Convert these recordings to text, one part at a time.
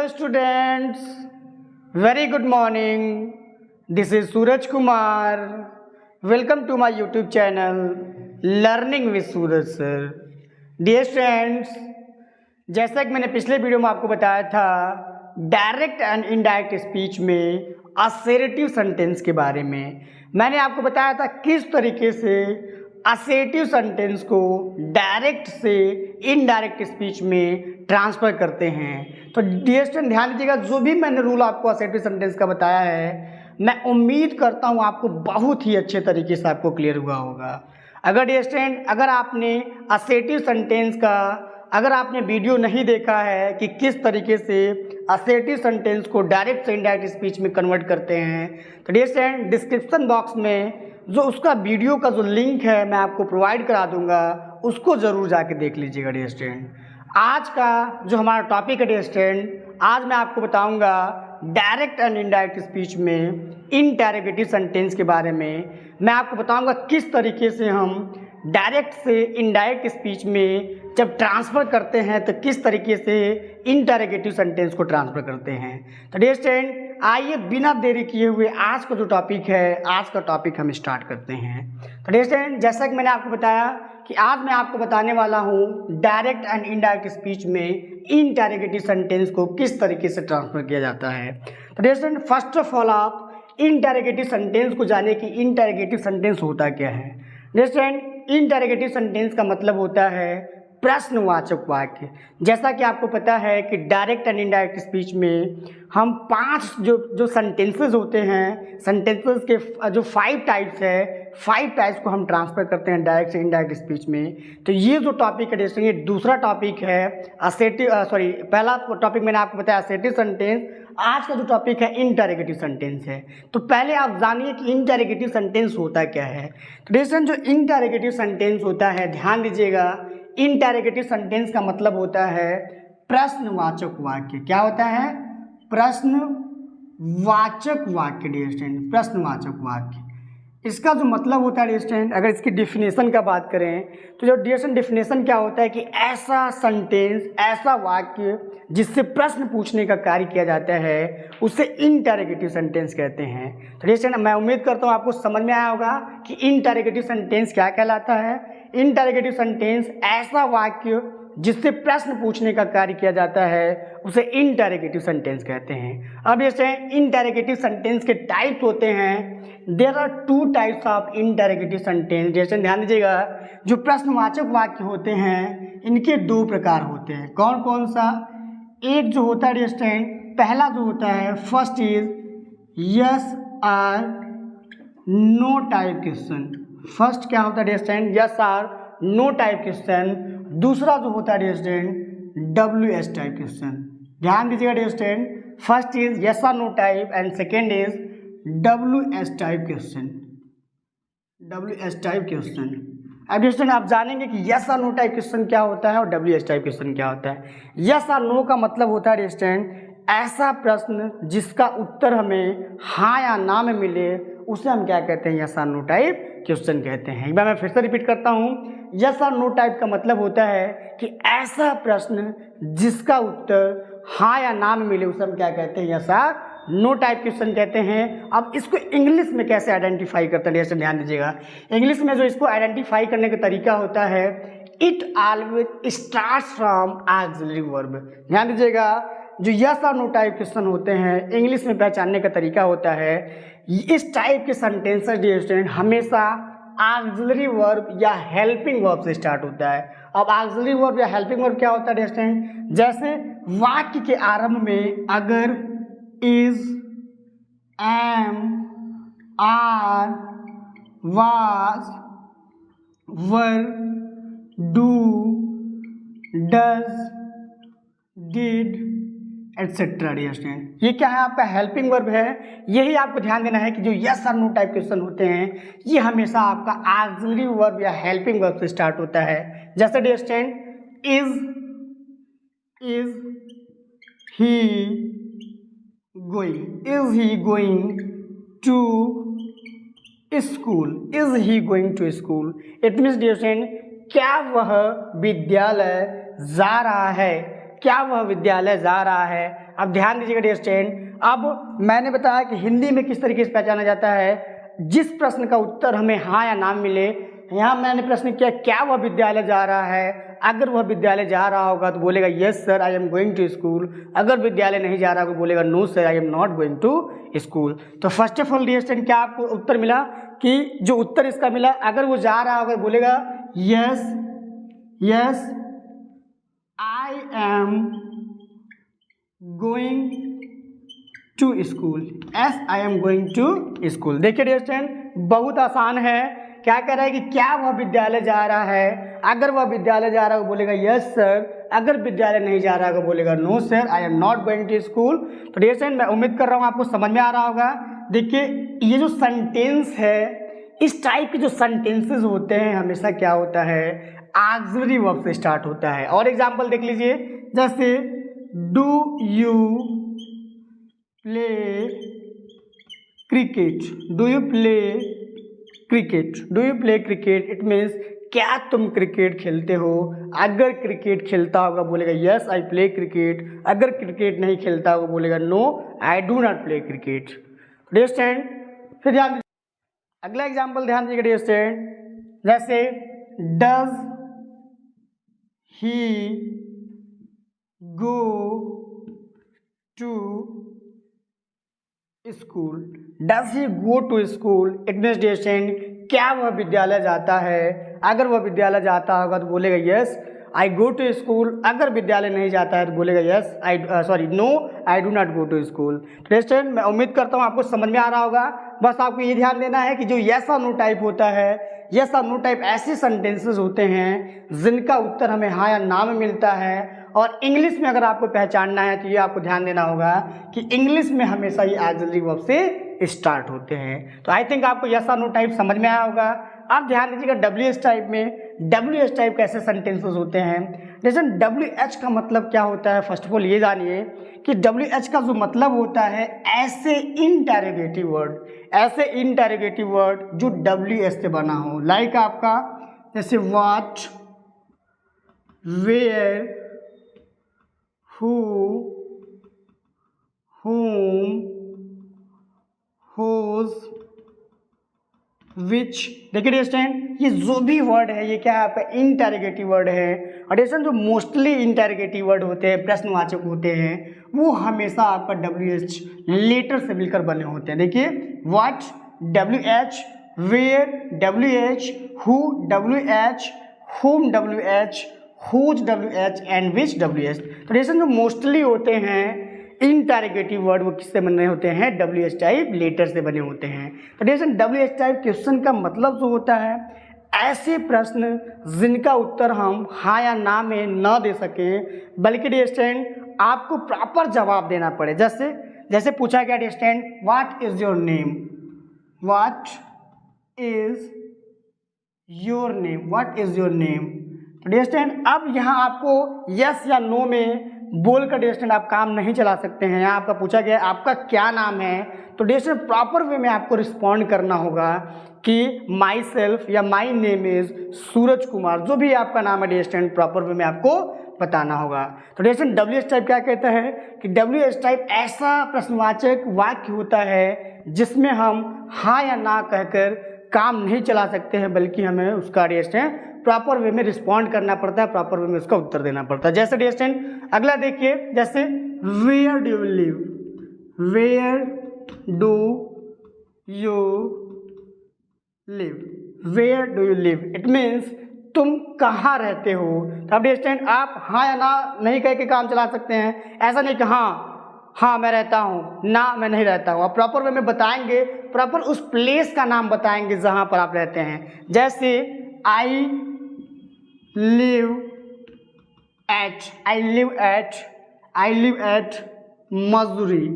students, very good morning. This is Suraj Kumar. Welcome to my YouTube channel Learning with Suraj Sir. Dear friends, जैसा कि मैंने पिछले video में आपको बताया था डायरेक्ट एंड इनडायरेक्ट स्पीच में असर्टिव सेंटेंस के बारे में, मैंने आपको बताया था किस तरीके से असर्टिव सेंटेंस को डायरेक्ट से इनडायरेक्ट स्पीच में ट्रांसफ़र करते हैं। तो डियर स्टूडेंट ध्यान दीजिएगा, जो भी मैंने रूल आपको असर्टिव सेंटेंस का बताया है, मैं उम्मीद करता हूँ आपको बहुत ही अच्छे तरीके से आपको क्लियर हुआ होगा। अगर डियर स्टूडेंट अगर आपने असर्टिव सेंटेंस का अगर आपने वीडियो नहीं देखा है कि किस तरीके से असर्टिव सेंटेंस को डायरेक्ट से इनडायरेक्ट स्पीच में कन्वर्ट करते हैं, तो डियर स्टूडेंट डिस्क्रिप्शन बॉक्स में जो उसका वीडियो का जो लिंक है मैं आपको प्रोवाइड करा दूंगा, उसको ज़रूर जाके देख लीजिएगा। डियर स्टूडेंट आज का जो हमारा टॉपिक है डियर स्टूडेंट, आज मैं आपको बताऊंगा डायरेक्ट एंड इनडायरेक्ट स्पीच में इंटरोगेटिव सेंटेंस के बारे में। मैं आपको बताऊंगा किस तरीके से हम डायरेक्ट से इनडायरेक्ट स्पीच में जब ट्रांसफ़र करते हैं तो किस तरीके से इंटरोगेटिव सेंटेंस को ट्रांसफ़र करते हैं। तो डियर स्टूडेंट आइए बिना देरी किए हुए आज का जो टॉपिक है, आज का टॉपिक हम स्टार्ट करते हैं। तो डियर स्टूडेंट जैसा कि मैंने आपको बताया कि आज मैं आपको बताने वाला हूँ डायरेक्ट एंड इनडायरेक्ट स्पीच में इंटरोगेटिव सेंटेंस को किस तरीके से ट्रांसफ़र किया जाता है। तो dear student first of all आप इंटरोगेटिव सेंटेंस को जाने कि इंटरोगेटिव सेंटेंस होता क्या है। डियर स्टूडेंट इंटरोगेटिव सेंटेंस का मतलब होता है प्रश्नवाचक वाक्य। जैसा कि आपको पता है कि डायरेक्ट एंड इनडायरेक्ट स्पीच में हम 5 जो सेंटेंसेस होते हैं, सेंटेंसेस के जो 5 टाइप्स है, 5 टाइप्स को हम ट्रांसफ़र करते हैं डायरेक्ट से इनडायरेक्ट स्पीच में। तो ये जो टॉपिक है ये दूसरा टॉपिक है पहला टॉपिक मैंने आपको बताया असर्टिव सेंटेंस, आज का जो टॉपिक है इंटरोगेटिव सेंटेंस है। तो पहले आप जानिए कि इंटरोगेटिव सेंटेंस होता क्या है। तो डियर जो इंटरोगेटिव सेंटेंस होता है, ध्यान दीजिएगा, इंटरोगेटिव सेंटेंस का मतलब होता है प्रश्नवाचक वाक्य। क्या होता है? प्रश्नवाचक वाक्य। डियर स्टूडेंट प्रश्नवाचक वाक्य इसका जो मतलब होता है डियर स्टूडेंट, अगर इसकी डिफिनेशन का बात करें तो जो डियर स्टूडेंट डिफिनेशन क्या होता है कि ऐसा सेंटेंस, ऐसा वाक्य जिससे प्रश्न पूछने का कार्य किया जाता है उसे इंटरोगेटिव सेंटेंस कहते हैं। तो डियर स्टूडेंट मैं उम्मीद करता हूँ आपको समझ में आया होगा कि इंटरोगेटिव सेंटेंस क्या कहलाता है। इंटरोगेटिव सेंटेंस ऐसा वाक्य जिससे प्रश्न पूछने का कार्य किया जाता है उसे इंटरोगेटिव सेंटेंस कहते हैं। अब जैसे इंटरोगेटिव सेंटेंस के टाइप्स होते हैं, there are 2 types of interrogative sentence. जैसे ध्यान दीजिएगा, जो प्रश्नवाचक वाक्य होते हैं इनके 2 प्रकार होते हैं। कौन कौन सा? एक जो होता है डियर स्टूडेंट, पहला जो होता है first is yes or no type question. First क्या होता है dear student? Yes or no type question. दूसरा जो होता है dear student WS type question. ध्यान दीजिएगा dear student, first is yes or no type and second is WS type question. WS type question. अब डियर स्टूडेंट आप जानेंगे कि yes or no type question क्या होता है और WS टाइप क्वेश्चन क्या होता है। यस आर नो का मतलब होता है डियर स्टूडेंट ऐसा प्रश्न जिसका उत्तर हमें हाँ या ना में मिले उसे हम क्या कहते हैं? Yes or no type question कहते हैं। एक बार मैं फिर से रिपीट करता हूँ, यस और नो टाइप का मतलब होता है कि ऐसा प्रश्न जिसका उत्तर हाँ या ना में मिले उसे हम क्या कहते हैं? यस और नो टाइप क्वेश्चन कहते हैं। अब इसको इंग्लिश में कैसे आइडेंटिफाई करते हैं जैसे ध्यान दीजिएगा, इंग्लिश में जो इसको आइडेंटिफाई करने का तरीका होता है it always starts from auxiliary verb. ध्यान दीजिएगा, जो यस और नो टाइप क्वेश्चन होते हैं इंग्लिश में पहचानने का तरीका होता है इस टाइप के सेंटेंसेस डियर स्टूडेंट हमेशा ऑक्सिलरी वर्ब या हेल्पिंग वर्ब से स्टार्ट होता है। अब ऑक्सिलरी वर्ब या हेल्पिंग वर्ब क्या होता है डियर स्टूडेंट? जैसे वाक्य के आरंभ में अगर is, am, are, was, were, do, does, did etcetera dear student, ये क्या है? आपका हेल्पिंग वर्ब है। यही आपको ध्यान देना है कि जो यस और नो टाइप क्वेश्चन होते हैं ये हमेशा आपका ऑक्सिलरी वर्ब या हेल्पिंग वर्ब से स्टार्ट होता है। जैसे dear student is he going to school. Is he going to school, it means dear student क्या वह विद्यालय जा रहा है? क्या वह विद्यालय जा रहा है? अब ध्यान दीजिएगा डियर स्टूडेंट, अब मैंने बताया कि हिंदी में किस तरीके से पहचाना जाता है। जिस प्रश्न का उत्तर हमें हाँ या ना मिले, यहाँ मैंने प्रश्न किया क्या वह विद्यालय जा रहा है। अगर वह विद्यालय जा रहा होगा तो बोलेगा yes sir I am going to school. अगर विद्यालय नहीं जा रहा होगा बोलेगा no sir I am not going to school. तो first of all dear student क्या आपको उत्तर मिला कि जो उत्तर इसका मिला, अगर वो जा रहा होगा बोलेगा yes yes I am going to school, yes I am going to school. देखिए डियर स्टूडेंट बहुत आसान है। क्या कह रहा है कि क्या वह विद्यालय जा रहा है। अगर वह विद्यालय जा रहा है बोलेगा यस सर। अगर विद्यालय नहीं जा रहा है बोलेगा no sir I am not going to school. तो डियर स्टूडेंट मैं उम्मीद कर रहा हूँ आपको समझ में आ रहा होगा। देखिए ये जो सेंटेंस है, इस टाइप के जो सेंटेंसेस होते हैं हमेशा क्या होता है, ऑक्सिलरी वर्ब से स्टार्ट होता है। और एग्जाम्पल देख लीजिए, जैसे do you play cricket, do you play cricket, do you play cricket, it means क्या तुम क्रिकेट खेलते हो। अगर क्रिकेट खेलता होगा बोलेगा यस आई प्ले क्रिकेट। अगर क्रिकेट नहीं खेलता होगा बोलेगा no I do not play cricket. Dear student फिर ध्यान दीजिए, अगला एग्जाम्पल ध्यान दीजिएगा डियर स्टूडेंट, जैसे does he go to school, does he go to school, it means dear student क्या वह विद्यालय जाता है। अगर वह विद्यालय जाता होगा तो बोलेगा yes I go to school. अगर विद्यालय नहीं जाता है तो बोलेगा yes no I do not go to school. Dear student मैं उम्मीद करता हूँ आपको समझ में आ रहा होगा। बस आपको ये ध्यान देना है कि जो यस और नो टाइप होता है, यस और नो टाइप ऐसे सेंटेंसेस होते हैं जिनका उत्तर हमें हाँ या ना में मिलता है। और इंग्लिश में अगर आपको पहचानना है तो ये आपको ध्यान देना होगा कि इंग्लिश में हमेशा ये ऑक्सिलरी वर्ब से स्टार्ट होते हैं। तो आई थिंक आपको यस और नो टाइप समझ में आया होगा। अब ध्यान दीजिएगा डब्ल्यू एच टाइप में, डब्ल्यू एच टाइप कैसे सेंटेंसेस होते हैं। जैसे डब्ल्यू एच का मतलब क्या होता है, फर्स्ट ऑफ ऑल ये जानिए कि डब्ल्यू एच का जो मतलब होता है ऐसे इंटरोगेटिव वर्ड, ऐसे इंटरोगेटिव वर्ड जो डब्ल्यू एच से बना हो। लाइक आपका जैसे what, where, who, whom, whose, which। देखिए डियर स्टूडेंट ये जो भी वर्ड है ये क्या है आपका इंटरोगेटिव वर्ड है। और डियर स्टूडेंट जो मोस्टली इंटरोगेटिव वर्ड होते हैं, प्रश्नवाचक होते हैं, वो हमेशा आपका डब्ल्यू एच लेटर से मिलकर बने होते हैं। देखिए what W H, where W H, who W H, whom W H, whose W H and which W H. तो डियर स्टूडेंट जो मोस्टली होते हैं इंटरोगेटिव वर्ड वो किससे बने होते हैं, डब्ल्यू एच टाइप लेटर से बने होते हैं। तो dear student W H type question का मतलब जो होता है ऐसे प्रश्न जिनका उत्तर हम हाँ या ना में न दे सकें, बल्कि डियर स्टूडेंट आपको प्रॉपर जवाब देना पड़े। जैसे पूछा गया dear student what is your name, what is your name, what is your name. तो डियर स्टूडेंट अब यहाँ आपको यस या नो में बोल कर डियर स्टूडेंट आप काम नहीं चला सकते हैं। यहाँ आपका पूछा गया आपका क्या नाम है, तो डियर स्टूडेंट प्रॉपर वे में आपको रिस्पॉन्ड करना होगा कि माई सेल्फ या my name is Suraj Kumar. जो भी आपका नाम है डियर स्टूडेंट प्रॉपर वे में आपको बताना होगा। तो dear student W H type क्या कहता है कि डब्ल्यू एच टाइप ऐसा प्रश्नवाचक वाक्य होता है जिसमें हम हाँ या ना कहकर काम नहीं चला सकते हैं, बल्कि हमें उसका डियर स्टूडेंट प्रॉपर वे में रिस्पॉन्ड करना पड़ता है, प्रॉपर वे में उसका उत्तर देना पड़ता है। जैसे डियर स्टूडेंट अगला देखिए, जैसे where do you live, where do you live, where do you live, it means तुम कहाँ रहते हो। तो अब डियर स्टूडेंट आप हाँ या ना नहीं कह के काम चला सकते हैं। ऐसा नहीं कि हाँ मैं रहता हूँ, ना मैं नहीं रहता हूँ। आप प्रॉपर वे में बताएंगे, प्रॉपर उस प्लेस का नाम बताएंगे जहाँ पर आप रहते हैं। जैसे I live at, I live at मजूरी,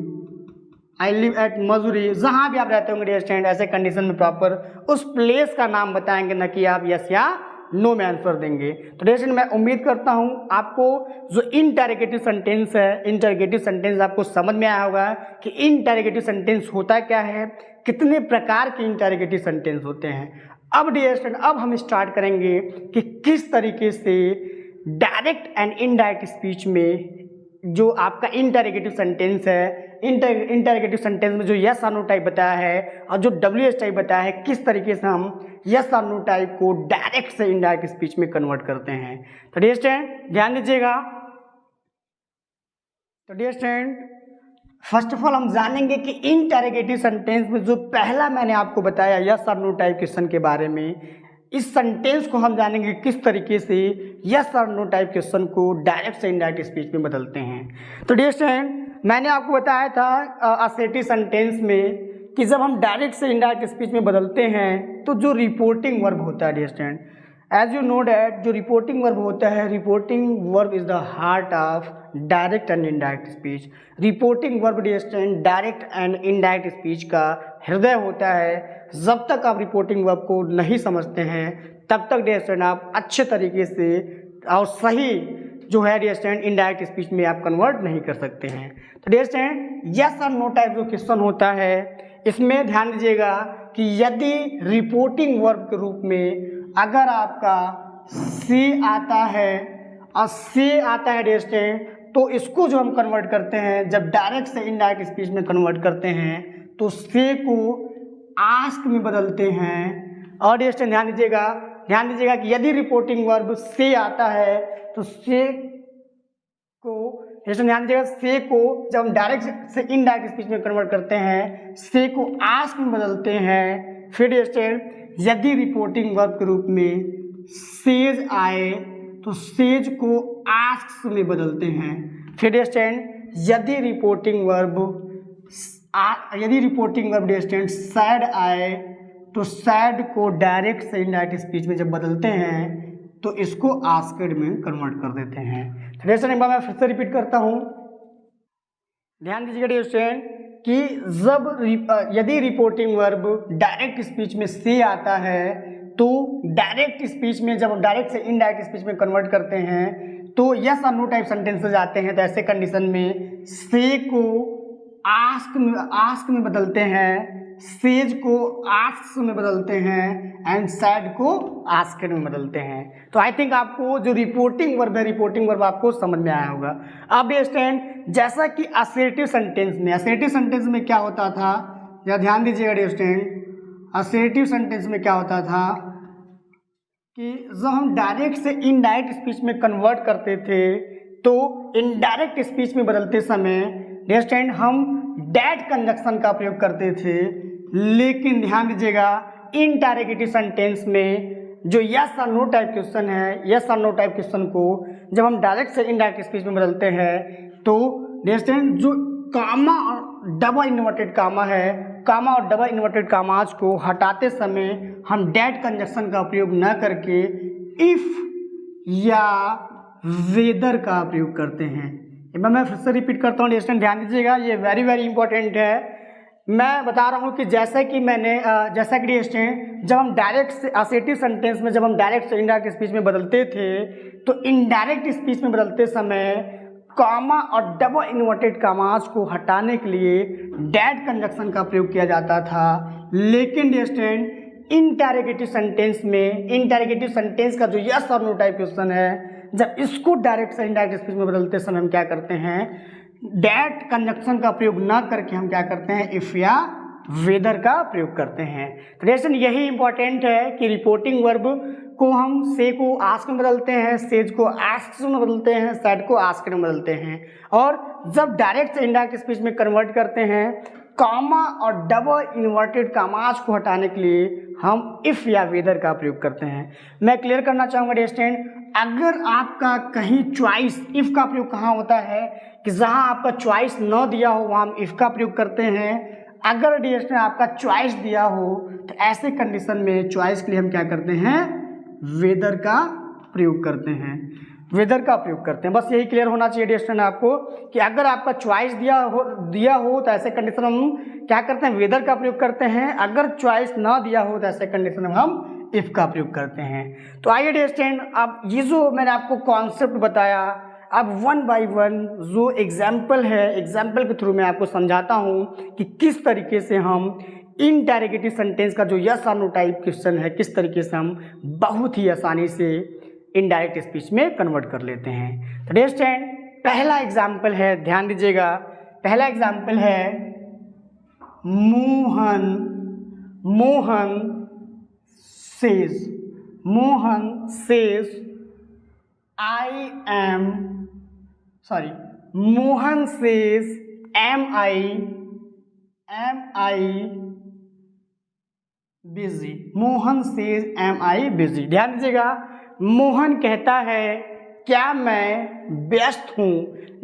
आई लिव एट मजूरी। जहाँ भी आप रहते होंगे डियर स्टूडेंट ऐसे कंडीशन में प्रॉपर उस प्लेस का नाम बताएंगे, न कि आप यस या नो में आंसर देंगे। तो डियर स्टूडेंट मैं उम्मीद करता हूँ आपको जो इंटरोगेटिव सेंटेंस है, इंटरोगेटिव सेंटेंस आपको समझ में आया होगा कि इंटरोगेटिव सेंटेंस होता क्या है, कितने प्रकार के इंटरोगेटिव सेंटेंस होते हैं। अब डियर स्टूडेंट अब हम स्टार्ट करेंगे कि किस तरीके से डायरेक्ट एंड इनडायरेक्ट स्पीच में जो आपका इंटरोगेटिव सेंटेंस है, इंटरोगेटिव सेंटेंस में जो यस और नो टाइप बताया है और जो WH टाइप बताया है, किस तरीके से हम यस और नो टाइप को डायरेक्ट से इनडायरेक्ट स्पीच में कन्वर्ट करते हैं। तो डियर स्टूडेंट ध्यान दीजिएगा। तो dear student first of all हम जानेंगे कि इंटरोगेटिव सेंटेंस में जो पहला मैंने आपको बताया यस और नो टाइप क्वेश्चन के बारे में, इस सेंटेंस को हम जानेंगे किस तरीके से यस और नो टाइप क्वेश्चन को डायरेक्ट से इनडायरेक्ट स्पीच में बदलते हैं। तो डियर स्टूडेंट मैंने आपको बताया था असर्टिव सेंटेंस में कि जब हम डायरेक्ट से इनडायरेक्ट स्पीच में बदलते हैं तो जो रिपोर्टिंग वर्ब होता है dear student, as you know that जो रिपोर्टिंग वर्ब होता है, reporting verb is the heart of direct and indirect speech. Reporting verb dear student direct and indirect speech का हृदय होता है। जब तक आप रिपोर्टिंग वर्ब को नहीं समझते हैं तब तक डियर स्टूडेंट आप अच्छे तरीके से और सही जो है डियर स्टूडेंट इनडायरेक्ट स्पीच में आप कन्वर्ट नहीं कर सकते हैं। तो डियर स्टूडेंट यस और नो टाइप जो क्वेश्चन होता है इसमें ध्यान दीजिएगा कि यदि रिपोर्टिंग वर्ब के रूप में अगर आपका से आता है और से आता है डियर स्टूडेंट, तो इसको जो हम कन्वर्ट करते हैं जब डायरेक्ट से इनडायरेक्ट स्पीच में कन्वर्ट करते हैं तो से को आस्क में बदलते हैं। और डियर स्टूडेंट ध्यान दीजिएगा कि यदि रिपोर्टिंग वर्ब से आता है तो से को ध्यान दीजिएगा, से को जब हम डायरेक्ट से इनडायरेक्ट स्पीच में कन्वर्ट करते हैं से को आस्क में बदलते हैं। फिर डियर स्टूडेंट यदि रिपोर्टिंग वर्ब के रूप में सेज आए तो सेज को आस्क में बदलते हैं। फिर डियर स्टूडेंट यदि reporting verb dear student said आए तो सैड को डायरेक्ट से इनडायरेक्ट स्पीच में जब बदलते हैं तो इसको आस्क्ड में कन्वर्ट कर देते हैं। डियर स्टूडेंट एक बार मैं फिर से रिपीट करता हूँ, ध्यान दीजिएगा डियर स्टूडेंट कि जब यदि रिपोर्टिंग वर्ब डायरेक्ट स्पीच में से आता है तो डायरेक्ट स्पीच में जब हम डायरेक्ट से इनडायरेक्ट स्पीच में कन्वर्ट करते हैं तो यस और नो टाइप सेंटेंसेस आते हैं। तो ऐसे कंडीशन में से को आस्क में बदलते हैं, सेज को आस्क में बदलते हैं एंड सैड को आस्क्ड में बदलते हैं। तो आई थिंक आपको जो रिपोर्टिंग वर्ब है रिपोर्टिंग वर्ब आपको समझ में आया होगा। अब डियर स्टूडेंट जैसा कि असर्टिव सेंटेंस में क्या होता था, या ध्यान दीजिएगा डियर स्टूडेंट, असर्टिव सेंटेंस में क्या होता था कि जब हम डायरेक्ट से इनडायरेक्ट स्पीच में कन्वर्ट करते थे तो इनडायरेक्ट स्पीच में बदलते समय डियर स्टूडेंट हम डैट कंजक्शन का प्रयोग करते थे। लेकिन ध्यान दीजिएगा इंटरोगेटिव सेंटेंस में जो यस और नो टाइप क्वेश्चन है, यस और नो टाइप क्वेश्चन को जब हम डायरेक्ट से इनडायरेक्ट स्पीच में बदलते हैं तो डियर स्टूडेंट जो कामा और डबल इन्वर्टेड कामा है, कामा और डबल इन्वर्टेड कामाज को हटाते समय हम डैट कंजक्शन का प्रयोग न करके इफ या वेदर का प्रयोग करते हैं। मैं फिर से रिपीट करता हूँ डियर स्टूडेंट ध्यान दीजिएगा, ये वेरी इंपॉर्टेंट है। मैं बता रहा हूँ कि जैसा कि डियर स्टूडेंट जब हम डायरेक्ट से असर्टिव सेंटेंस में जब हम डायरेक्ट से इनडायरेक्ट स्पीच में बदलते थे तो इनडायरेक्ट स्पीच में बदलते समय कामा और डबल इन्वर्टेड कामाज को हटाने के लिए डैट कंजक्शन का प्रयोग किया जाता था। लेकिन डियर स्टूडेंट इंटरोगेटिव सेंटेंस का जो यस और नो टाइप क्वेश्चन है जब इसको डायरेक्ट से इनडायरेक्ट स्पीच में बदलते समय हम क्या करते हैं, डैट कंजक्शन का प्रयोग ना करके हम क्या करते हैं इफ या वेदर का प्रयोग करते हैं। तो लेसन यही इंपॉर्टेंट है कि रिपोर्टिंग वर्ब को हम से को आस्क में बदलते हैं, सेज को आस्क में बदलते हैं, सैड को आस्क में बदलते हैं। और जब डायरेक्ट से इनडायरेक्ट स्पीच में कन्वर्ट करते हैं कामा और डबल इन्वर्टेड कामाज को हटाने के लिए हम इफ या वेदर का प्रयोग करते हैं। मैं क्लियर करना चाहूँगा डियर स्टूडेंट, अगर आपका कहीं चॉइस इफ का प्रयोग कहाँ होता है कि जहाँ आपका चॉइस न दिया हो वहाँ हम इफ का प्रयोग करते हैं। अगर डियर स्टूडेंट आपका चॉइस दिया हो तो ऐसे कंडीशन में चॉइस के लिए हम क्या करते हैं, वेदर का प्रयोग करते हैं, वेदर का प्रयोग करते हैं। बस यही क्लियर होना चाहिए डियर स्टूडेंट आपको कि अगर आपका चॉइस दिया हो तो ऐसे कंडीशन हम क्या करते हैं, वेदर का प्रयोग करते हैं। अगर चॉइस ना दिया हो तो ऐसे कंडीशन में हम इफ का प्रयोग करते हैं। तो आइए डियर स्टूडेंट, अब ये जो मैंने आपको कॉन्सेप्ट बताया, अब वन बाय वन जो एग्जाम्पल है, एग्जाम्पल के थ्रू मैं आपको समझाता हूँ कि किस तरीके से हम इंटरोगेटिव सेंटेंस का जो यस और नो टाइप क्वेश्चन है किस तरीके से हम बहुत ही आसानी से इनडायरेक्ट स्पीच में कन्वर्ट कर लेते हैं। तो डियर स्टूडेंट पहला एग्जाम्पल है, ध्यान दीजिएगा, पहला एग्जाम्पल है Mohan, Mohan says Mohan says am I busy, Mohan says am I busy। ध्यान दीजिएगा, मोहन कहता है क्या मैं व्यस्त हूँ।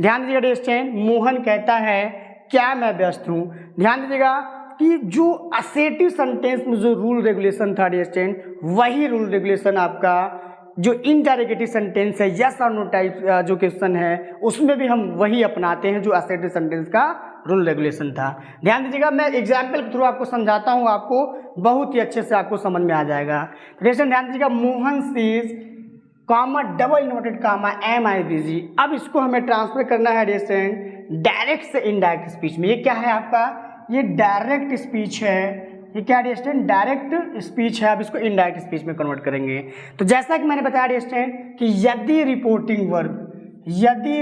ध्यान दीजिएगा डियर स्टूडेंट, मोहन कहता है क्या मैं व्यस्त हूँ। ध्यान दीजिएगा कि जो असेटिव सेंटेंस में जो रूल रेगुलेशन था डियर स्टूडेंट, वही रूल रेगुलेशन आपका जो इंटरोगेटिव सेंटेंस है, यस और नो टाइप जो क्वेश्चन है, उसमें भी हम वही अपनाते हैं जो असेटिव सेंटेंस का रूल रेगुलेशन था। ध्यान दीजिएगा, मैं एग्जाम्पल के थ्रू आपको समझाता हूँ, आपको बहुत ही अच्छे से आपको समझ में आ जाएगा। ध्यान दीजिएगा, Mohan says comma double inverted comma am I busy। अब इसको हमें ट्रांसफर करना है डियर स्टूडेंट डायरेक्ट से इनडायरेक्ट स्पीच में। ये क्या है आपका, ये डायरेक्ट स्पीच है। ये क्या डियर स्टूडेंट, डायरेक्ट स्पीच है। अब इसको इनडायरेक्ट स्पीच में कन्वर्ट करेंगे। तो जैसा कि मैंने बताया डियर स्टूडेंट कि यदि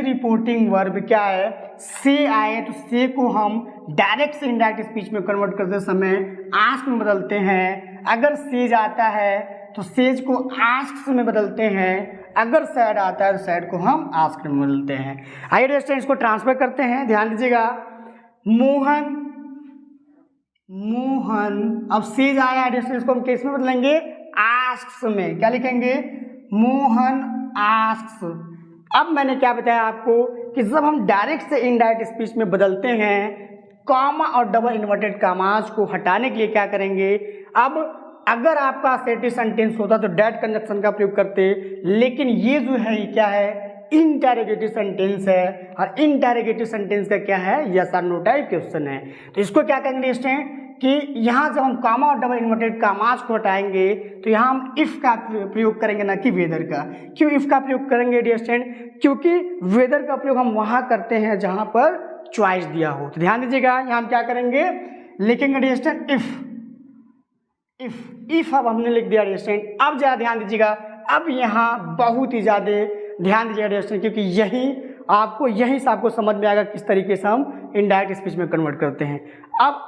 रिपोर्टिंग वर्ब क्या है, से आए तो से को हम डायरेक्ट से इनडायरेक्ट स्पीच में कन्वर्ट करते समय आस्क में बदलते हैं। अगर सेज आता है तो सेज को आस्क में बदलते हैं। अगर सैड आता है तो सैड को हम आस्क में बदलते हैं। आइए डियर स्टूडेंट इसको ट्रांसफर करते हैं। ध्यान दीजिएगा, मोहन अब सेज आया डियर स्टूडेंट, इसको हम किस में बदलेंगे, आस्क्स में। क्या लिखेंगे, मोहन आस्क्स। अब मैंने क्या बताया आपको कि जब हम डायरेक्ट से इनडायरेक्ट स्पीच में बदलते हैं, कॉमा और डबल इन्वर्टेड कॉमास को हटाने के लिए क्या करेंगे, अब अगर आपका असेटिव सेंटेंस होता तो डैट कंजक्शन का प्रयोग करते, लेकिन ये जो है ये क्या है, इंटरोगेटिव सेंटेंस है। और इंटरोगेटिव सेंटेंस का क्या है, यस और नो टाइप क्वेश्चन है। तो इसको क्या करेंगे स्टूडेंट कि यहाँ जब हम कॉमा और डबल इन्वर्टेड कॉमास को हटाएंगे तो यहाँ हम इफ का प्रयोग करेंगे, ना कि वेदर का। क्यों इफ का प्रयोग करेंगे डियर स्टूडेंट, क्योंकि वेदर का प्रयोग हम वहाँ करते हैं जहाँ पर चॉइस दिया हो। तो ध्यान दीजिएगा, यहाँ हम क्या करेंगे, लिखेंगे डियर स्टूडेंट इफ अब हमने लिख दिया डियर स्टूडेंट। अब ज़रा ध्यान दीजिएगा, अब यहाँ बहुत ही ज़्यादा ध्यान दीजिएगा डियर स्टूडेंट, क्योंकि यहीं से आपको समझ में आएगा किस तरीके से हम इनडायरेक्ट स्पीच में कन्वर्ट करते हैं। अब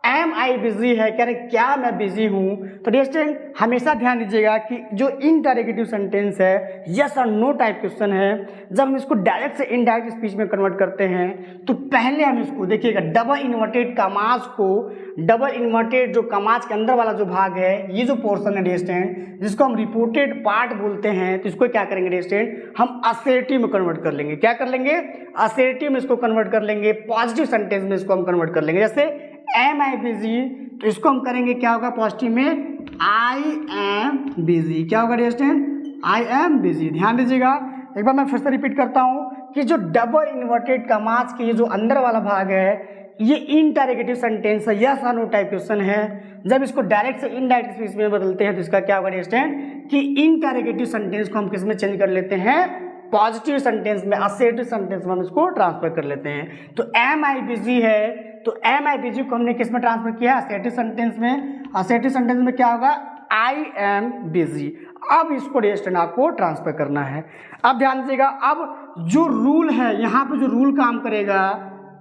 am I busy है, कह रहे क्या मैं बिजी हूँ। तो डियर स्टूडेंट हमेशा ध्यान दीजिएगा कि जो इंटरोगेटिव सेंटेंस है, यस और नो टाइप क्वेश्चन है, जब हम इसको डायरेक्ट से इनडायरेक्ट स्पीच में कन्वर्ट करते हैं तो पहले हम इसको देखिएगा डबल इन्वर्टेड कॉमास को, डबल इन्वर्टेड जो कॉमास के अंदर वाला जो भाग है, ये जो पोर्शन है डियर स्टूडेंट जिसको हम रिपोर्टेड पार्ट बोलते हैं, तो इसको क्या करेंगे डियर स्टूडेंट, हम असेटिव में कन्वर्ट कर लेंगे। क्या कर लेंगे, असेटिव में इसको कन्वर्ट कर लेंगे, पॉजिटिव सेंटेंस में इसको हम कन्वर्ट कर लेंगे। जैसे am I busy, तो इसको हम करेंगे क्या होगा, पॉजिटिव में I am busy। क्या होगा dear student, I am busy। ध्यान दीजिएगा, एक बार मैं फिर से रिपीट करता हूँ कि जो डबल इन्वर्टेड कॉमास के ये जो अंदर वाला भाग है, ये इंटरोगेटिव सेंटेंस है, यस और नो टाइप क्वेश्चन है। जब इसको डायरेक्ट से इनडायरेक्ट स्पीच में बदलते हैं तो इसका क्या होगा डियर स्टूडेंट कि इंटरोगेटिव सेंटेंस को हम किस में चेंज कर लेते हैं, पॉजिटिव सेंटेंस में, असेटिव सेंटेंस में हम इसको ट्रांसफर कर लेते हैं। तो am I busy है, तो am I busy को हमने किस में ट्रांसफर किया, असेटिव सेंटेंस में। असेटिव सेंटेंस में क्या होगा, I am busy। अब इसको डियर स्टूडेंट आपको ट्रांसफर करना है। अब ध्यान दीजिएगा, अब जो रूल है यहाँ पे, जो रूल काम करेगा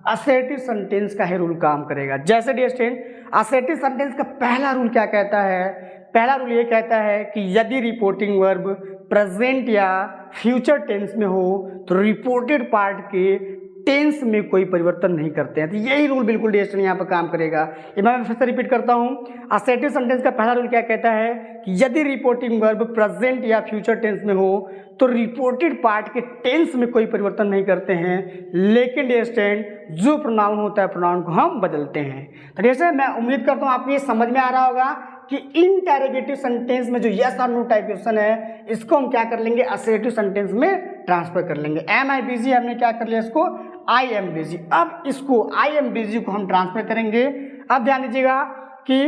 असेटिव सेंटेंस का ही रूल काम करेगा। जैसे डियर स्टूडेंट असेटिव सेंटेंस का पहला रूल क्या कहता है, पहला रूल ये कहता है कि यदि रिपोर्टिंग वर्ब प्रेजेंट या फ्यूचर टेंस में हो तो रिपोर्टेड पार्ट के टेंस में कोई परिवर्तन नहीं करते हैं। तो यही रूल बिल्कुल डियर स्टूडेंट यहाँ पर काम करेगा। ये मैं फिर से रिपीट करता हूँ, असेटिव सेंटेंस का पहला रूल क्या कहता है कि यदि रिपोर्टिंग वर्ब प्रेजेंट या फ्यूचर टेंस में हो तो रिपोर्टेड पार्ट के टेंस में कोई परिवर्तन नहीं करते हैं, लेकिन डियर स्टूडेंट जो प्रोनाउन होता है प्रोनाउन को हम बदलते हैं। तो डियर स्टूडेंट मैं उम्मीद करता हूँ आपको ये समझ में आ रहा होगा कि इंटरोगेटिव सेंटेंस में जो यस और नो टाइप क्वेश्चन है, इसको हम क्या कर लेंगे, असेटिव सेंटेंस में ट्रांसफर कर लेंगे। am I busy हमने क्या कर लिया, इसको I am busy। अब इसको I am busy को हम ट्रांसफर करेंगे। अब ध्यान दीजिएगा कि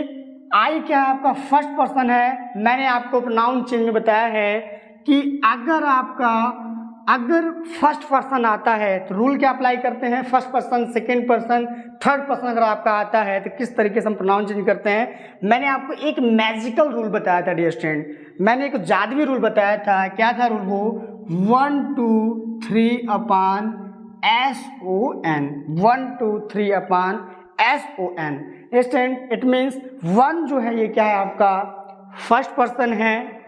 I क्या है, आपका फर्स्ट पर्सन है। मैंने आपको प्रोनाउन चेंज में बताया है कि अगर फर्स्ट पर्सन आता है तो रूल क्या अप्लाई करते हैं, first person, second person, third person अगर आपका आता है तो किस तरीके से हम प्रोनाउन चेंज करते हैं। मैंने आपको एक मैजिकल रूल बताया था डियर स्टूडेंट, मैंने एक जादुई रूल बताया था। क्या था रूल वो, 1 2 3 upon SON, 1 2 3 upon SON। Student it means 1 जो है ये क्या है आपका फर्स्ट पर्सन है,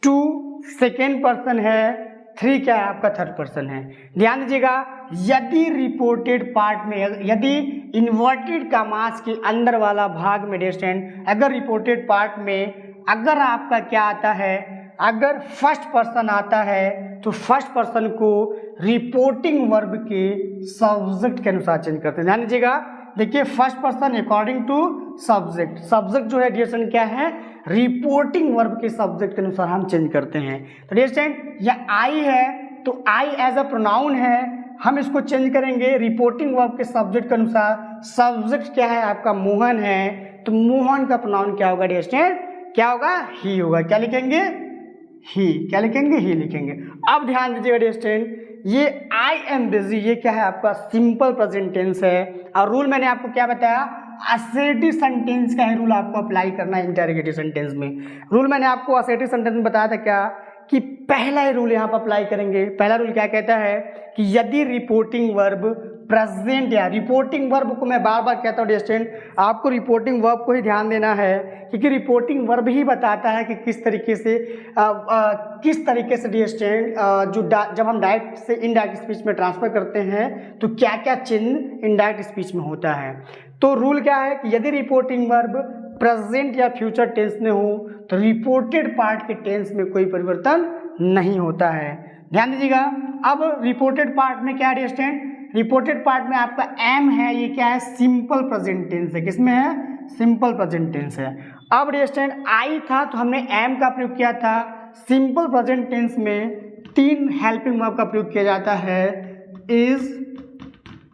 2 सेकेंड पर्सन है, 3 क्या है आपका थर्ड पर्सन है। ध्यान दीजिएगा, यदि रिपोर्टेड पार्ट में, यदि इन्वर्टेड कामास के अंदर वाला भाग में स्टूडेंट अगर रिपोर्टेड पार्ट में अगर आपका क्या आता है, अगर फर्स्ट पर्सन आता है तो फर्स्ट पर्सन को रिपोर्टिंग वर्ब के सब्जेक्ट के अनुसार चेंज करते हैं। ध्यान दीजिएगा, देखिए first person according to subject, subject जो है डियर स्टूडेंट क्या है, रिपोर्टिंग वर्ब के सब्जेक्ट के अनुसार हम चेंज करते हैं। तो डियर स्टूडेंट यह आई है तो आई एज अ प्रोनाउन है, हम इसको चेंज करेंगे रिपोर्टिंग वर्ब के सब्जेक्ट के अनुसार। सब्जेक्ट क्या है आपका मोहन है, तो मोहन का प्रोनाउन क्या होगा डियर स्टूडेंट, क्या होगा, ही होगा। क्या लिखेंगे, ही। क्या लिखेंगे, ही लिखेंगे। अब ध्यान दीजिएगा डियर स्टूडेंट, ये आई एम बिजी ये क्या है आपका सिंपल प्रेजेंट टेंस है, और रूल मैंने आपको क्या बताया, असर्टिव सेंटेंस का है रूल आपको अप्लाई करना है इंटरोगेटिव सेंटेंस में। रूल मैंने आपको असर्टिव सेंटेंस में बताया था क्या, कि पहला ही रूल यहाँ पर अप्लाई करेंगे। पहला रूल क्या कहता है कि यदि रिपोर्टिंग वर्ब प्रेजेंट, या रिपोर्टिंग वर्ब को मैं बार बार कहता हूँ डियर स्टूडेंट, आपको रिपोर्टिंग वर्ब को ही ध्यान देना है, क्योंकि रिपोर्टिंग वर्ब ही बताता है कि किस तरीके से डियर स्टूडेंट जब हम डायरेक्ट से इनडायरेक्ट स्पीच में ट्रांसफर करते हैं तो क्या क्या चिन्ह इनडायरेक्ट स्पीच में होता है। तो रूल क्या है कि यदि रिपोर्टिंग वर्ब प्रेजेंट या फ्यूचर टेंस में हो तो रिपोर्टेड पार्ट के टेंस में कोई परिवर्तन नहीं होता है। ध्यान दीजिएगा, अब रिपोर्टेड पार्ट में क्या है डियर स्टूडेंट, रिपोर्टेड पार्ट में आपका एम है, ये क्या है, सिंपल प्रेजेंट टेंस है। किसमें है, सिंपल प्रेजेंट टेंस है। अब डियर स्टूडेंट आई था तो हमने एम का प्रयोग किया था। सिंपल प्रेजेंट टेंस में 3 हेल्पिंग वर्ब का प्रयोग किया जाता है, इज,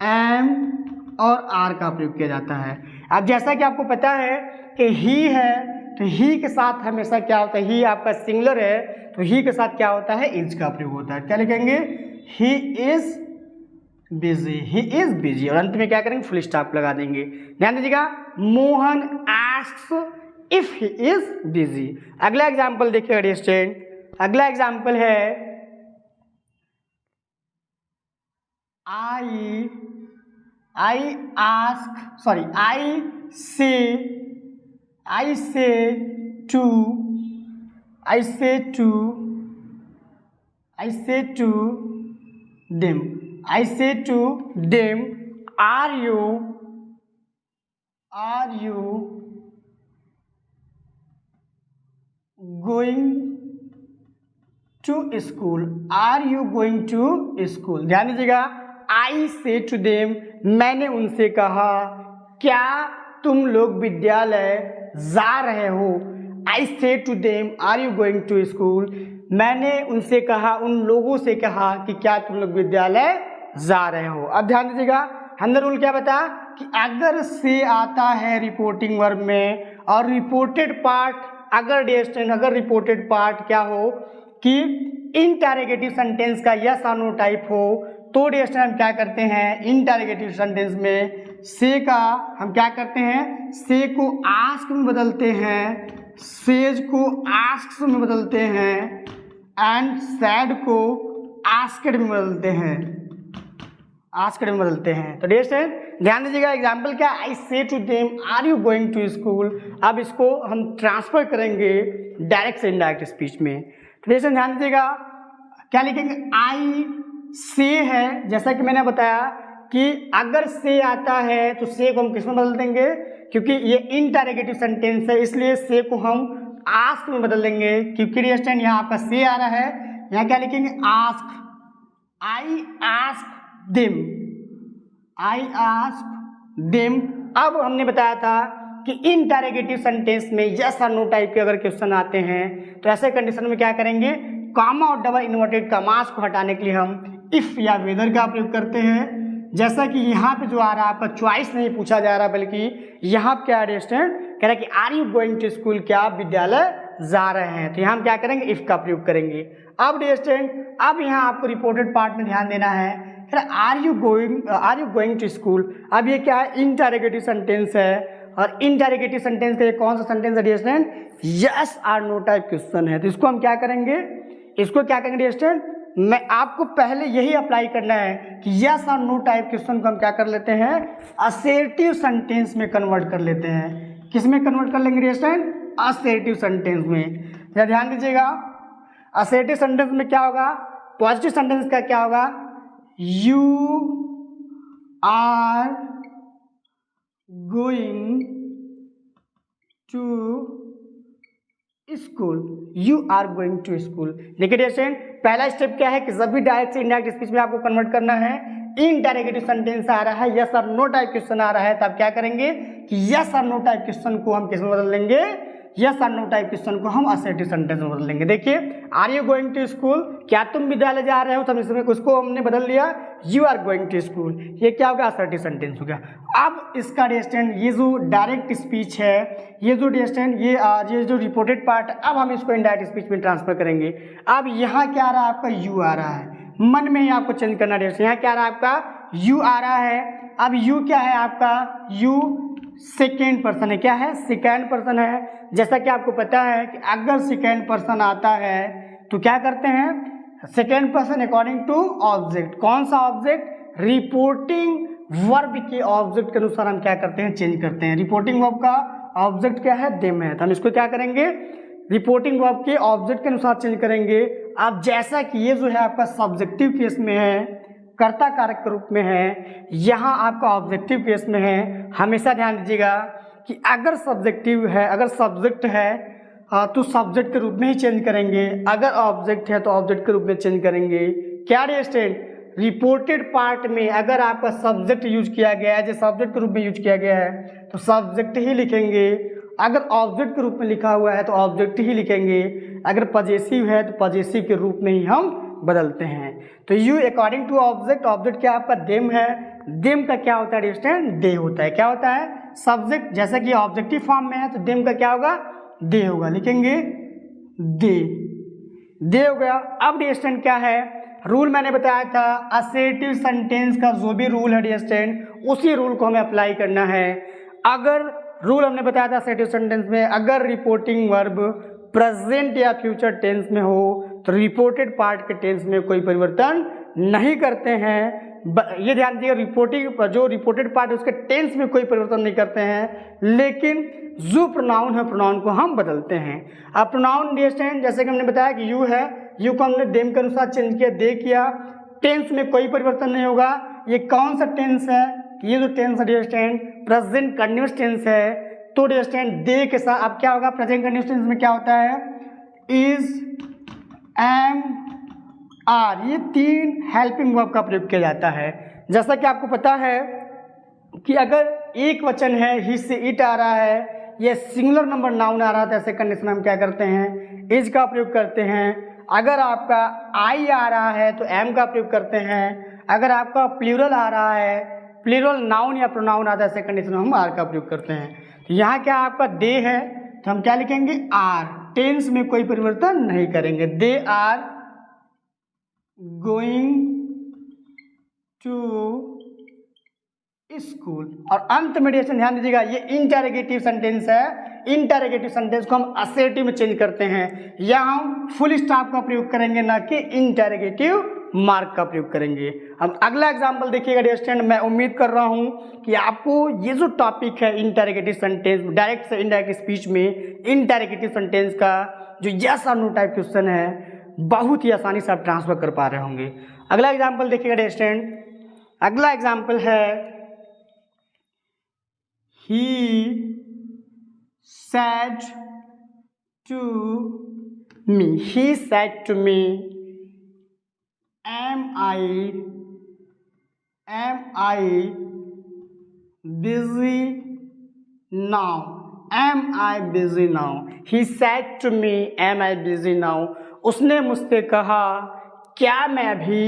एम और आर का प्रयोग किया जाता है। अब जैसा कि आपको पता है कि ही है तो ही के साथ हमेशा क्या होता है, ही आपका सिंगुलर है तो ही के साथ क्या होता है, इज का प्रयोग होता है। क्या लिखेंगे, he is busy, he is busy, और अंत में क्या करेंगे, फुल स्टॉप लगा देंगे। ध्यान दीजिएगा, Mohan asks if he is busy. अगला एग्जाम्पल देखिए डियर स्टूडेंट, अगला एग्जाम्पल है I say to them, are you going to school? Are you going to school? ध्यान दीजिएगा, I say to them, मैंने उनसे कहा, क्या तुम लोग विद्यालय जा रहे हो। I say to them, are you going to school? मैंने उनसे कहा, उन लोगों से कहा कि क्या तुम लोग विद्यालय जा रहे हो। अब ध्यान दीजिएगा, हमने रूल क्या बता कि अगर से आता है रिपोर्टिंग वर्ब में और रिपोर्टेड पार्ट अगर रिपोर्टेड पार्ट क्या हो कि इंटरोगेटिव सेंटेंस का यस और नो टाइप हो तो डियर स्टूडेंट हम क्या करते हैं, इंटरोगेटिव सेंटेंस में से का हम क्या करते हैं, से को आस्क में बदलते हैं, सेज को आस्क्स में बदलते हैं एंड सैड को आस्क्ड में बदलते हैं। तो डियर स्टूडेंट ध्यान दीजिएगा, एग्जाम्पल क्या, I said to them are you going to school. अब इसको हम ट्रांसफर करेंगे डायरेक्ट से इनडायरेक्ट स्पीच में। तो डियर स्टूडेंट ध्यान दीजिएगा, क्या लिखेंगे, आई से है, जैसा कि मैंने बताया कि अगर से आता है तो से को हम किस में बदल देंगे, क्योंकि ये इंटरोगेटिव सेंटेंस है इसलिए से को हम आस्क में बदल देंगे, क्योंकि डियर स्टूडेंट यहाँ आपका से आ रहा है, यहाँ क्या लिखेंगे, आस्क, आई आस्क देम। अब हमने बताया था कि इंटरोगेटिव सेंटेंस में यस और नो टाइप के अगर क्वेश्चन आते हैं तो ऐसे कंडीशन में क्या करेंगे, कॉमा और डबल इन्वर्टेड कॉमास को हटाने के लिए हम इफ या वेदर का प्रयोग करते हैं। जैसा कि यहाँ पे जो आ रहा है आपका चॉइस नहीं पूछा जा रहा, बल्कि यहाँ पे क्या स्टूडेंट कह रहा है कि are you going to school, क्या आप विद्यालय जा रहे हैं, तो यहाँ हम क्या करेंगे, इफ का प्रयोग करेंगे। अब डियर स्टूडेंट अब यहाँ आपको रिपोर्टेड पार्ट में ध्यान देना है, are you going to school. अब ये क्या है, इंटरोगेटिव सेंटेंस है, और इंटरोगेटिव सेंटेंस का ये कौन सा सेंटेंस है डियर स्टूडेंट, यस और नो टाइप क्वेश्चन है। तो इसको हम क्या करेंगे, इसको क्या करेंगे डियर स्टूडेंट, मैं आपको पहले यही अप्लाई करना है कि यस और नो टाइप क्वेश्चन को हम क्या कर लेते हैं, असर्टिव सेंटेंस में कन्वर्ट कर लेते हैं। किस में कन्वर्ट कर लेंगे स्टूडेंट? असर्टिव सेंटेंस में। या ध्यान दीजिएगा, असर्टिव सेंटेंस में क्या होगा, पॉजिटिव सेंटेंस का क्या होगा, you are going to school, you are going to school. देखिए स्टूडेंट, पहला स्टेप क्या है कि जब भी डायरेक्ट से इनडायरेक्ट स्पीच में आपको कन्वर्ट करना है, इनडायरेक्टिव सेंटेंस आ रहा है, यस और नो टाइप क्वेश्चन आ रहा है, तब क्या करेंगे कि यस और नो टाइप क्वेश्चन को हम किस में बदल लेंगे, यस और नो टाइप क्वेश्चन को हम असर्टिव सेंटेंस में बदल लेंगे। देखिए, are you going to school, क्या तुम विद्यालय जा रहे हो, तब इसमें उसको हमने बदल लिया you are going to school. ये क्या हो गया, असर्टिव सेंटेंस हो गया। अब इसका स्टूडेंट ये जो डायरेक्ट स्पीच है, ये जो स्टूडेंट ये जो रिपोर्टेड पार्ट, अब हम इसको इनडायरेक्ट स्पीच में ट्रांसफर करेंगे। अब यहाँ क्या आ रहा है आपका, यू आ रहा है, मन में ही आपको चेंज करना है। यहाँ क्या आ रहा है आपका, यू आ रहा है। अब यू क्या है आपका, यू सेकेंड पर्सन है, क्या है, सेकेंड पर्सन है। जैसा कि आपको पता है कि अगर सेकेंड पर्सन आता है तो क्या करते हैं, second person according to object. कौन सा ऑब्जेक्ट, रिपोर्टिंग वर्ब के ऑब्जेक्ट के अनुसार हम क्या करते हैं, चेंज करते हैं। रिपोर्टिंग वर्ब का ऑब्जेक्ट क्या है, देम है, तो हम इसको क्या करेंगे, रिपोर्टिंग वर्ब के ऑब्जेक्ट के अनुसार चेंज करेंगे। अब जैसा कि ये जो है आपका सब्जेक्टिव केस में है, कर्ता कारक के रूप में है, यहाँ आपका ऑब्जेक्टिव केस में है। हमेशा ध्यान दीजिएगा कि अगर सब्जेक्टिव है, अगर सब्जेक्ट है तो सब्जेक्ट के रूप में ही चेंज करेंगे, अगर ऑब्जेक्ट है तो ऑब्जेक्ट के रूप में चेंज करेंगे। क्या स्टूडेंट, रिपोर्टेड पार्ट में अगर आपका सब्जेक्ट यूज किया गया है, जो सब्जेक्ट के रूप में यूज किया गया है, तो सब्जेक्ट ही लिखेंगे। अगर ऑब्जेक्ट के रूप में लिखा हुआ है तो ऑब्जेक्ट ही लिखेंगे। अगर पजेसिव है तो पजेसिव के रूप में ही हम बदलते हैं। तो you according to object, object क्या आपका देम है, देम का क्या होता है स्टूडेंट, दे होता है। क्या होता है, सब्जेक्ट, जैसा कि ऑब्जेक्टिव फॉर्म में है तो देम का क्या होगा, दे होगा, लिखेंगे दे हो गया। अब स्टूडेंट क्या है, रूल मैंने बताया था, असर्टिव सेंटेंस का जो भी रूल है स्टूडेंट, उसी रूल को हमें अप्लाई करना है। अगर रूल हमने बताया था असर्टिव सेंटेंस में, अगर रिपोर्टिंग वर्ब प्रेजेंट या फ्यूचर टेंस में हो तो रिपोर्टेड पार्ट के टेंस में कोई परिवर्तन नहीं करते हैं। ये ध्यान दीजिए, जो रिपोर्टेड पार्ट है उसके टेंस में कोई परिवर्तन नहीं करते हैं, लेकिन जो प्रोनाउन है प्रोनाउन को हम बदलते हैं। अब प्रोनाउन स्टूडेंट, जैसे कि हमने बताया कि यू है, यू को हमने देम के अनुसार चेंज किया, दे किया, टेंस में कोई परिवर्तन नहीं होगा। ये कौन सा टेंस है, ये जो टेंस है स्टूडेंट प्रेजेंट कंटिन्यूअस टेंस है। तो स्टूडेंट दे के साथ अब क्या होगा, प्रेजेंट कंटिन्यूअस टेंस में क्या होता है, इज, एम, आर, ये तीन हेल्पिंग वर्ब का प्रयोग किया जाता है। जैसा कि आपको पता है कि अगर एक वचन है, ही से इट आ रहा है, या सिंगुलर नंबर नाउन आ रहा है, तो ऐसे कंडीशन में हम क्या करते हैं, इज का प्रयोग करते हैं। अगर आपका आई आ रहा है तो एम का प्रयोग करते हैं। अगर आपका प्लूरल आ रहा है, प्लूरल नाउन या प्रोनाउन आता है, ऐसे कंडीशन में हम आर का प्रयोग करते हैं। तो यहाँ क्या आपका दे है तो हम क्या लिखेंगे, आर, टेंस में कोई परिवर्तन नहीं करेंगे। They are going to school. और अंत में ध्यान दीजिएगा, ये इंटरोगेटिव सेंटेंस है, इंटरोगेटिव सेंटेंस को हम असर्टिव में चेंज करते हैं। यहाँ हम फुल स्टॉप का प्रयोग करेंगे, ना कि इंटरोगेटिव मार्क का प्रयोग करेंगे। अब अगला एग्जांपल देखिएगा स्टूडेंट, मैं उम्मीद कर रहा हूँ कि आपको ये जो टॉपिक है इंटरोगेटिव सेंटेंस, डायरेक्ट से इनडायरेक्ट स्पीच में इंटरोगेटिव सेंटेंस का जो यस और नो टाइप क्वेश्चन है, बहुत ही आसानी से आप ट्रांसफर कर पा रहे होंगे। अगला एग्जाम्पल देखिएगा स्टूडेंट, अगला एग्जाम्पल है, he said to me, he said to me, am I busy now, am I busy now, he said to me, am I busy now, उसने मुझसे कहा क्या मैं अभी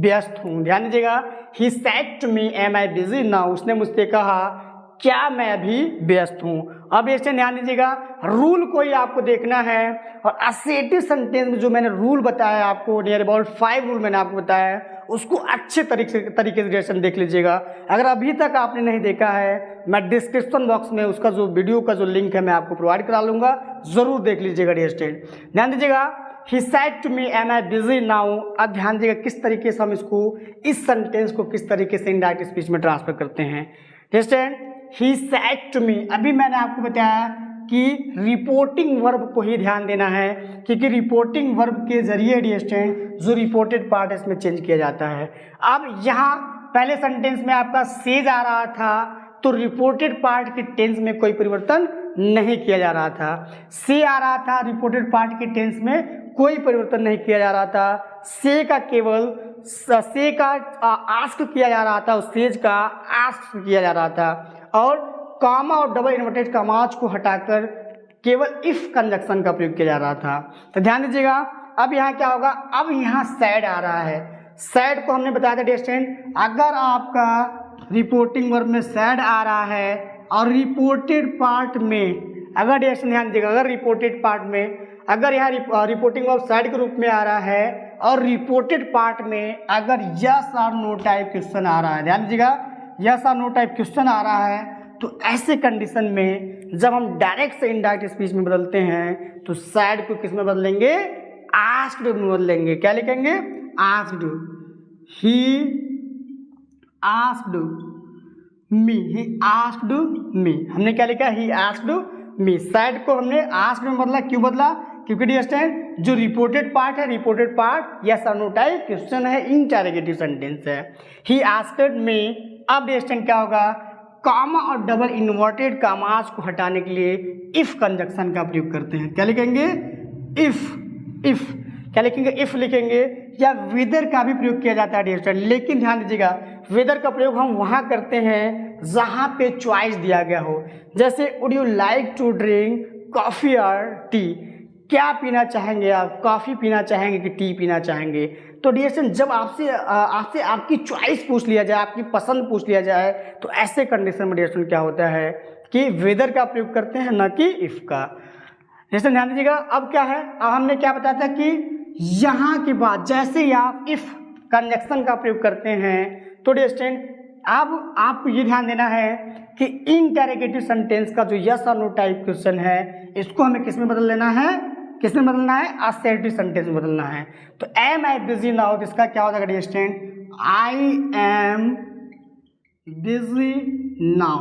व्यस्त हूँ। ध्यान दीजिएगा, he said to me, am I busy now, उसने मुझसे कहा क्या मैं अभी व्यस्त हूँ। अब इससे ध्यान दीजिएगा, रूल को ही आपको देखना है, और असर्टिव सेंटेंस में जो मैंने रूल बताया आपको, नियर अबाउट 5 रूल मैंने आपको बताया, उसको अच्छे तरीके से रिलेशन देख लीजिएगा। अगर अभी तक आपने नहीं देखा है, मैं डिस्क्रिप्शन बॉक्स में उसका जो वीडियो का जो लिंक है मैं आपको प्रोवाइड करा लूँगा, ज़रूर देख लीजिएगा स्टूडेंट। ध्यान दीजिएगा, he said to me am I busy now. अब ध्यान दीजिएगा किस तरीके से हम इसको, इस सेंटेंस को किस तरीके से इनडायरेक्ट स्पीच में ट्रांसफर करते हैं। Understand, he said to me, अभी मैंने आपको बताया कि रिपोर्टिंग वर्ब को ही ध्यान देना है, क्योंकि रिपोर्टिंग वर्ब के जरिए डिस्टेंट जो रिपोर्टेड पार्ट है इसमें चेंज किया जाता है। अब यहाँ पहले सेंटेंस में आपका सेज आ रहा था, तो रिपोर्टेड पार्ट के टेंस में कोई परिवर्तन नहीं किया जा रहा था। से आ रहा था, रिपोर्टेड पार्ट के टेंस में कोई परिवर्तन नहीं किया जा रहा था। से का केवल से का आस्क किया जा रहा था और सेज का आस्क किया जा रहा था, और कॉमा और डबल इन्वर्टेड कॉमास को हटाकर केवल इफ कंजक्शन का प्रयोग किया जा रहा था। तो ध्यान दीजिएगा, अब यहाँ क्या होगा, अब यहाँ सैड आ रहा है। सैड को हमने बताया था डिस्टेंट, अगर आपका रिपोर्टिंग वर्ब में सैड आ रहा है और रिपोर्टेड पार्ट में अगर डिस्टेंट, ध्यान दीजिएगा, अगर रिपोर्टेड पार्ट में अगर यहाँ रिपोर्टिंग वर्ब सैड के रूप में आ रहा है और रिपोर्टेड पार्ट में अगर यस और नो टाइप क्वेश्चन आ रहा है, ध्यान दीजिएगा, यस और नो टाइप क्वेश्चन आ रहा है, तो ऐसे कंडीशन में जब हम डायरेक्ट से इनडायरेक्ट स्पीच में बदलते हैं तो सैड को किस में बदलेंगे, आस्क्ड में बदलेंगे। क्या लिखेंगे, आस्क्ड, ही आस्क्ड मी, ही आस्क्ड मी। हमने क्या लिखा, ही आस्क्ड मी। सैड को हमने आस्क्ड में बदला, क्यों बदला, क्योंकि डिस्टेंट जो रिपोर्टेड पार्ट है, रिपोर्टेड पार्ट यस और नो टाइप क्वेश्चन है, इंटरोगेटिव सेंटेंस है। ही आस्क्ड मी। अब डिस्टेंट क्या होगा, कॉमा और डबल इन्वर्टेड कॉमास को हटाने के लिए इफ कंजक्शन का प्रयोग करते हैं। क्या लिखेंगे, इफ क्या लिखेंगे, इफ लिखेंगे, या वेदर का भी प्रयोग किया जाता है डिस्टेंट। लेकिन ध्यान दीजिएगा, वेदर का प्रयोग हम वहाँ करते हैं जहाँ पे चॉइस दिया गया हो। जैसे would you like to drink coffee और टी, क्या पीना चाहेंगे आप, कॉफ़ी पीना चाहेंगे कि टी पीना चाहेंगे। तो डिस्टेंट जब आपसे आपकी चॉइस पूछ लिया जाए, आपकी पसंद पूछ लिया जाए, तो ऐसे कंडीशन में डिस्टेंट क्या होता है कि वेदर का प्रयोग करते हैं, न कि इफ का। डिस्टेंट ध्यान दीजिएगा, अब क्या है, अब हमने क्या बताया था कि यहाँ के बाद जैसे ही आप इफ कंजक्शन का प्रयोग करते हैं तो डिस्टेंट अब आपको ये ध्यान देना है कि इंटरोगेटिव सेंटेंस का जो यस और नो टाइप क्वेश्चन है इसको हमें किस में बदल लेना है, किस में बदलना है, असर्टिव सेंटेंस में बदलना है। तो एम आई बिजी नाउ, इसका क्या हो जाएगा distant, I am busy now,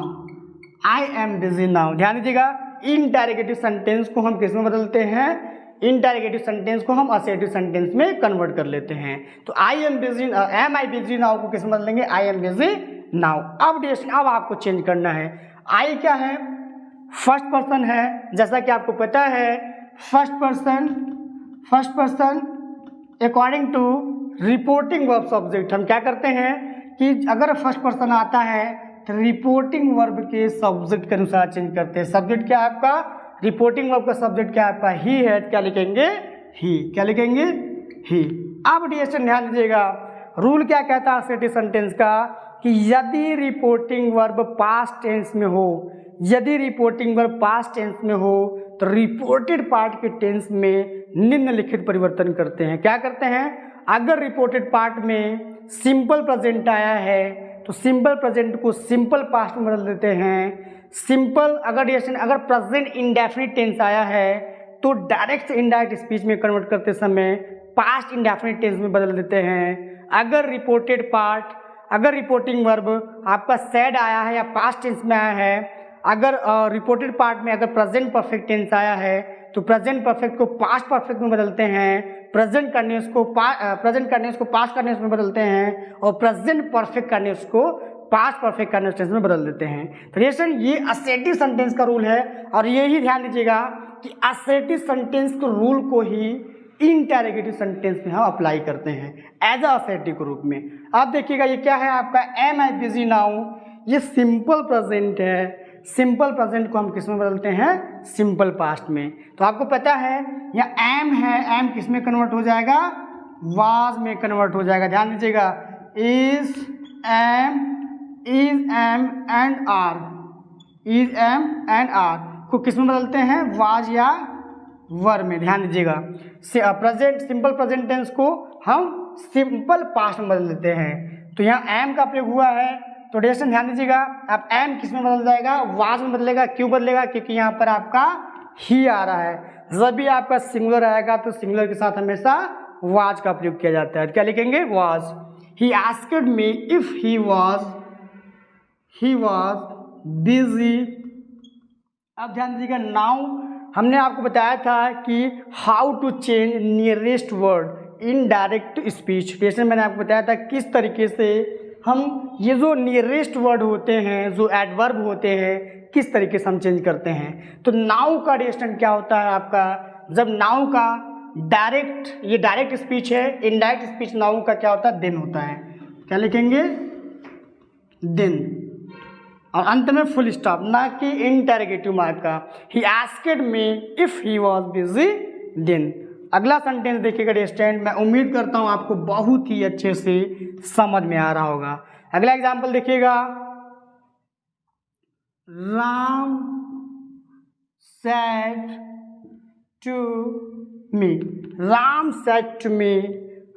I am busy now. ध्यान दीजिएगा, इंटरोगेटिव सेंटेंस को हम किस में बदलते हैं, इंटरोगेटिव सेंटेंस को हम असर्टिव सेंटेंस में कन्वर्ट कर लेते हैं। तो I am busy, am I busy now को किस में बदलेंगे, आई एम बिजी नाउ। अब आपको चेंज करना है। आई क्या है, फर्स्ट पर्सन है, जैसा कि आपको पता है first person according to reporting verb subject हम क्या करते हैं कि अगर फर्स्ट पर्सन आता है तो रिपोर्टिंग वर्ब के सब्जेक्ट के अनुसार चेंज करते हैं। सब्जेक्ट क्या है आपका, रिपोर्टिंग वर्ब का सब्जेक्ट क्या है आपका, ही है, क्या लिखेंगे, ही। क्या लिखेंगे, ही। अब डिस्टेंट ध्यान दीजिएगा, रूल क्या कहता है असर्टिव सेंटेंस का कि यदि रिपोर्टिंग वर्ब पास्ट टेंस में हो, यदि रिपोर्टिंग वर्ब पास्ट टेंस में हो तो रिपोर्टेड पार्ट के टेंस में निम्नलिखित परिवर्तन करते हैं। क्या करते हैं, अगर रिपोर्टेड पार्ट में सिंपल प्रेजेंट आया है तो सिंपल प्रेजेंट को सिंपल पास्ट में बदल देते हैं। सिंपल अगर प्रेजेंट इंडेफिनिट टेंस आया है तो डायरेक्ट से इनडायरेक्ट स्पीच में कन्वर्ट करते समय पास्ट इंडेफिनिट टेंस में बदल देते हैं। अगर रिपोर्टिंग वर्ब आपका सैड आया है या पास्ट टेंस में आया है, अगर रिपोर्टेड पार्ट में अगर प्रेजेंट परफेक्ट टेंस आया है तो प्रेजेंट परफेक्ट को पास्ट परफेक्ट में बदलते हैं, प्रेजेंट कंटिन्यूअस को पास्ट कंटिन्यूअस में बदलते हैं, और प्रेजेंट परफेक्ट कंटिन्यूअस को पास्ट परफेक्ट कंटिन्यूअस टेंस में बदल देते हैं। तो ये असर्टिव सेंटेंस का रूल है, और यही ध्यान दीजिएगा कि असर्टिव सेंटेंस के रूल को ही इंटरोगेटिव सेंटेंस में हम अप्लाई करते हैं एज अ असर्टिव के रूप में। अब देखिएगा ये क्या है आपका, एम आई बिजी नाउ, ये सिंपल प्रेजेंट है। सिंपल प्रेजेंट को हम किस में बदलते हैं, सिंपल पास्ट में। तो आपको पता है यहाँ एम है, एम किस में कन्वर्ट हो जाएगा, वाज में कन्वर्ट हो जाएगा। ध्यान दीजिएगा, इज एम एंड आर को किस में बदलते हैं, वाज या वर में। ध्यान दीजिएगा, सिंपल प्रेजेंट टेंस को हम सिंपल पास्ट में बदल देते हैं। तो यहाँ एम का प्रयोग हुआ है, तो डिस्टेंट ध्यान दीजिएगा, अब एम किस में बदल जाएगा, वाज में बदलेगा। क्यों बदलेगा, क्योंकि यहाँ पर आपका ही आ रहा है। जब भी आपका सिंगुलर आएगा तो सिंगुलर के साथ हमेशा वाज का प्रयोग किया जाता है। क्या लिखेंगे? Was. He asked me if he was busy. अब ध्यान दीजिएगा, नाउ हमने आपको बताया था कि how to change nearest word in direct speech. जैसे मैंने आपको बताया था किस तरीके से हम ये जो नियरेस्ट वर्ड होते हैं, जो एडवर्ब होते हैं, किस तरीके से हम चेंज करते हैं। तो नाउ का डिस्टेंस क्या होता है आपका, जब नाउ का डायरेक्ट, ये डायरेक्ट स्पीच है, इनडायरेक्ट स्पीच नाउ का क्या होता है? दिन होता है। क्या लिखेंगे? दिन। और अंत में फुल स्टॉप, ना कि इंटरोगेटिव मार्क का। ही asked me if he was busy दिन। अगला सेंटेंस देखिएगा स्टैंड, मैं उम्मीद करता हूं आपको बहुत ही अच्छे से समझ में आ रहा होगा। अगला एग्जांपल देखिएगा, Ram said to me. Ram said to me,